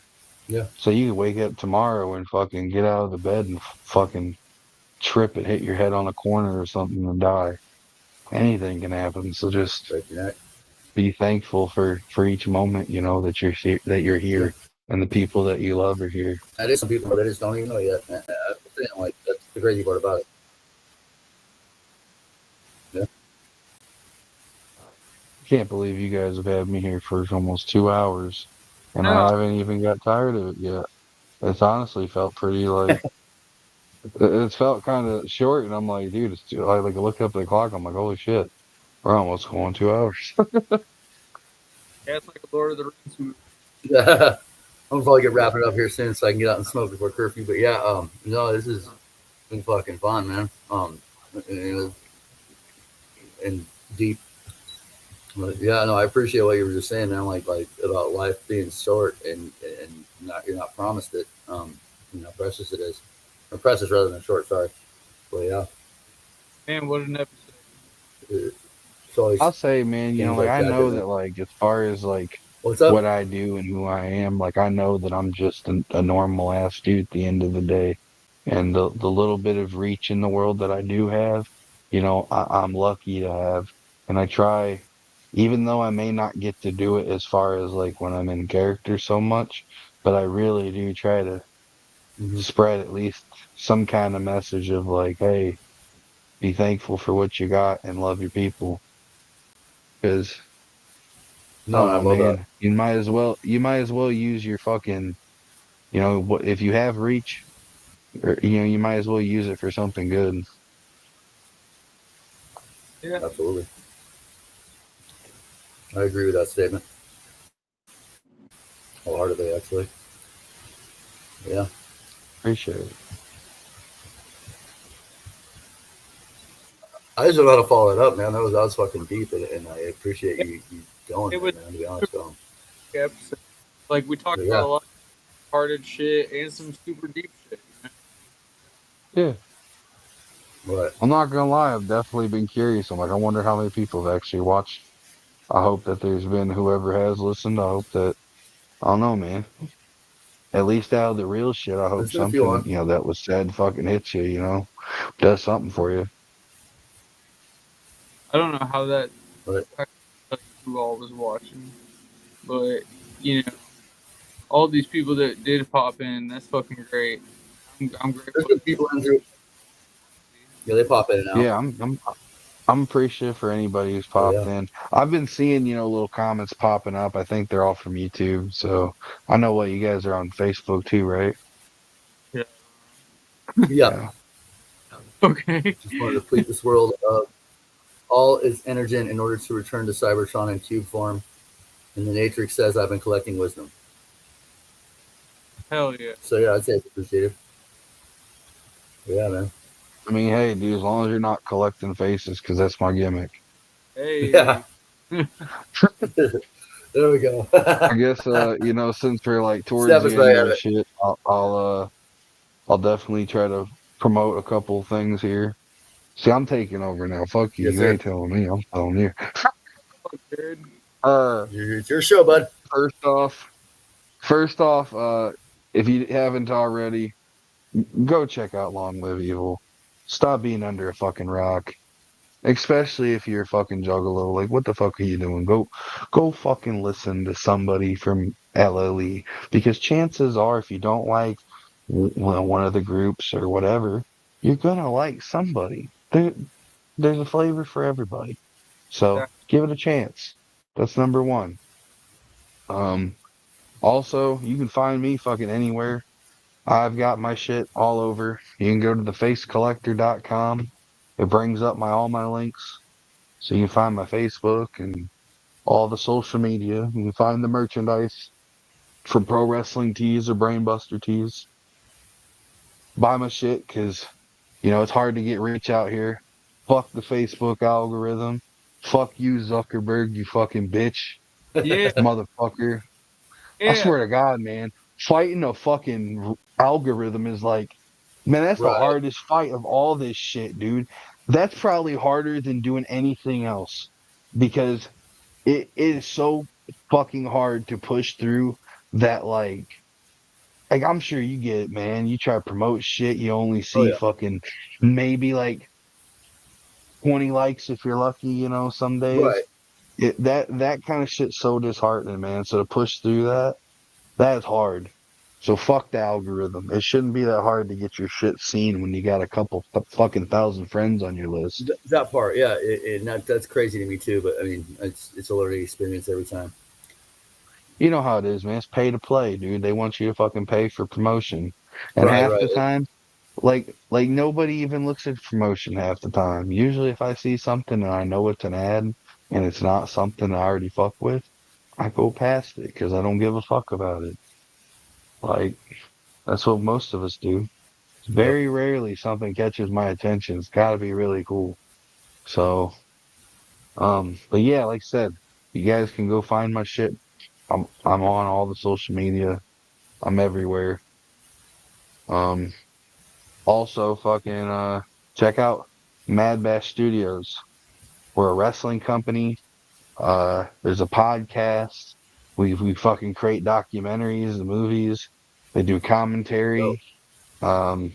Yeah. so you could wake up tomorrow and fucking get out of the bed and fucking trip and hit your head on a corner or something and die. Anything can happen. So just Break your neck. be thankful for each moment, that you're Yeah. here and the people that you love are here. That is some people that just don't even know yet. Like that's the crazy part about it. Yeah. I can't believe you guys have had me here for almost 2 hours and I no, haven't even got tired of it yet. It's honestly felt pretty like it's felt kind of short, and I'm like, dude, it's too. I look up at the clock. I'm like, holy shit, we're almost going 2 hours. yeah, it's like a Lord of the Rings movie. Yeah. I'm probably get wrapping it up here soon so I can get out and smoke before curfew. But yeah, no, this has been fucking fun, man. And deep. But yeah, no, I appreciate what you were just saying, man. Like about life being short and you're not promised it. Precious it is, or precious rather than short. Sorry. But yeah, Man, what an episode! it's always I'll say, man, things like like I that know that. that, as far as What's up? what I do and who I am, I know that I'm just a normal ass dude at the end of the day, and the little bit of reach in the world that I do have, I'm lucky to have, and I try, even though I may not get to do it as far as when I'm in character so much, but I really do try to Mm-hmm. spread at least some kind of message of hey, be thankful for what you got and love your people. Because I No, don't and I know, love that. man. You might as well use your fucking, if you have reach, or, you might as well use it for something good. Yeah, Absolutely, I agree with that statement wholeheartedly. Actually, yeah. Appreciate it. I just don't know how to follow it up, man. That was fucking deep, and I appreciate yeah, you going it there, was man. To be a honest, good episode. Like we talked but about yeah, a lot of hearted shit and some super deep shit. Yeah. but I'm not gonna lie, I've definitely been curious. I'm like, I wonder how many people have actually watched. I hope that there's been whoever has listened. I hope that, I don't know, man. At least out of the real shit, I hope there's been a few something, on, that was said fucking hits you, does something for you. I don't know how that but I couldn't tell you who all was watching, but you know, all these people that did pop in, that's fucking great. I'm there's grateful. been people in through. Yeah, they pop in and out. Yeah, I'm appreciative for anybody who's But popped yeah, in. I've been seeing, little comments popping up. I think they're all from YouTube. So I know what you guys are on Facebook too, right? Yeah. yeah. Yeah. Okay. Just want to deplete this world of all its energy in order to return to Cybertron in cube form. And the Matrix says I've been collecting wisdom. Hell yeah. So yeah, I'd say it's appreciated. But yeah, man. I mean, hey, dude, as long as you're not collecting faces, because that's my gimmick. Yeah. Hey. There we go. I guess, since we're towards Step the us right end of at the it. shit, I'll definitely try to promote a couple things here. See, I'm taking over now. Fuck you. Yes, You sir. ain't telling me. I'm telling you. Fuck, Jared. Uh, It's your show, bud. first off, first off, if you haven't already, go check out Long Live Evil. Stop being under a fucking rock. Especially if you're a fucking juggalo. Like, what the fuck are you doing? Go fucking listen to somebody from LLE. Because chances are, if you don't like one of the groups or whatever, you're gonna like somebody. There's a flavor for everybody. So Yeah. give it a chance. That's number one. Also, you can find me fucking anywhere. I've got my shit all over. You can go to thefacecollector.com. It brings up all my links. So you can find my Facebook and all the social media. You can find the merchandise from Pro Wrestling Tees or Brainbuster Tees. Buy my shit because, it's hard to get reach out here. Fuck the Facebook algorithm. Fuck you, Zuckerberg, you fucking bitch. Yeah, Motherfucker. I yeah, swear to God, man, fighting a fucking algorithm is like, man, that's the Right. hardest fight of all this shit, dude. That's probably harder than doing anything else because it is so fucking hard to push through that, like I'm sure you get it, man. You try to promote shit, you only Oh see yeah. fucking maybe like 20 likes if you're lucky, some days. Right. That kind of shit's so disheartening, man. So to push through that is hard. So fuck the algorithm. It shouldn't be that hard to get your shit seen when you got a couple fucking thousand friends on your list. That part, yeah, that's crazy to me too. But I mean, it's a learning experience every time. You know how it is, man. It's pay to play, dude. They want you to fucking pay for promotion. And Right. half Right. the time, like nobody even looks at promotion half the time. Usually if I see something and I know it's an ad and it's not something I already fuck with, I go past it because I don't give a fuck about it. Like that's what most of us do. Yep. Very rarely something catches my attention. It's got to be really cool. So, but yeah, like I said, you guys can go find my shit. I'm on all the social media. I'm everywhere. Um, also fucking check out Mad Bash Studios. We're a wrestling company. There's a podcast. We fucking create documentaries and movies. They do Dope. commentary. Um,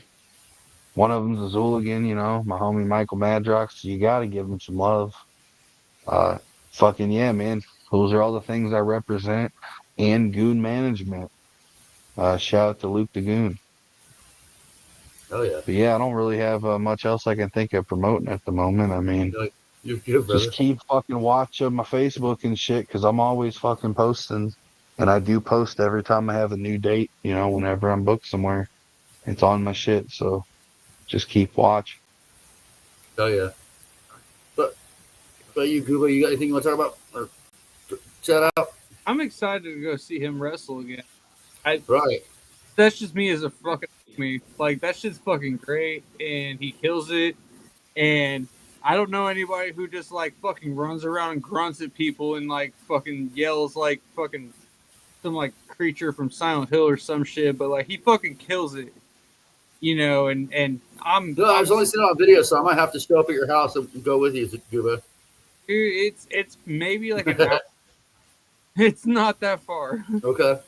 one of them's a Xuligan, my homie Michael Madrox. You gotta give him some love. Uh, fucking yeah, man. Those are all the things I represent. And Goon Management. Shout out to Luke the Goon. Oh yeah. But yeah, I don't really have much else I can think of promoting at the moment. I mean, No, you're good, just brother. keep fucking watching my Facebook and shit because I'm always fucking posting. And I do post every time I have a new date, whenever I'm booked somewhere. It's on my shit. So just keep watch. Oh yeah. But you, Gooba, you got anything you want to talk about or chat out? I'm excited to go see him wrestle again. I Right. That's just me as a fucking me. Like that shit's fucking great, and he kills it. And I don't know anybody who just like fucking runs around and grunts at people and like fucking yells like fucking some like creature from Silent Hill or some shit. But like he fucking kills it, And I'm No, I I'm was only seeing it on video, so I might have to show up at your house and go with you, Gooba. dude, it's maybe like an hour. It's not that far. Okay.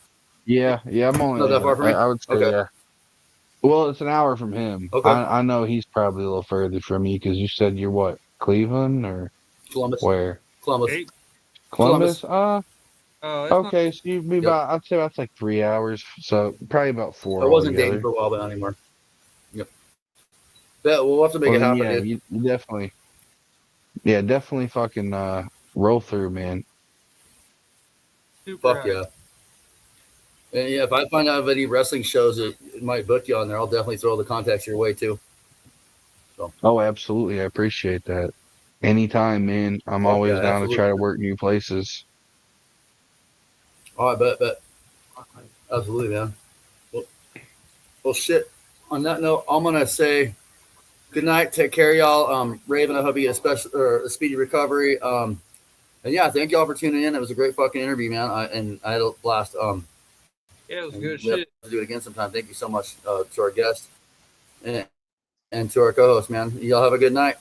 Yeah, I'm Not only, that far from me. I would say, Okay. yeah. Well, it's an hour from him. Okay. I know he's probably a little further from you because you said you're what, Cleveland or Columbus. where? Columbus. Hey, Columbus? it's not. Okay, so you'd be Yep. about, I'd say that's like 3 hours. So probably about I four wasn't dating altogether. for a while, but not anymore. Yep. Bet we'll have to make Well, it then, happen, yeah, dude. you definitely, yeah, definitely fucking roll through, man. Super Fuck high. yeah. And yeah, if I find out of any wrestling shows that might book you on there, I'll definitely throw the contacts your way too. So Oh, absolutely. I appreciate that. Anytime, man. I'm fuck yeah, always down to try absolutely. to work new places. All right, bet. Absolutely, man. Well, shit. On that note, I'm gonna say good night. Take care, y'all. Raven, I hope you get a special or a speedy recovery. And yeah, thank y'all for tuning in. It was a great fucking interview, man. I had a blast. Yeah, it was And good we have shit. to do it again sometime. Thank you so much to our guest and to our co-host, man. Y'all have a good night.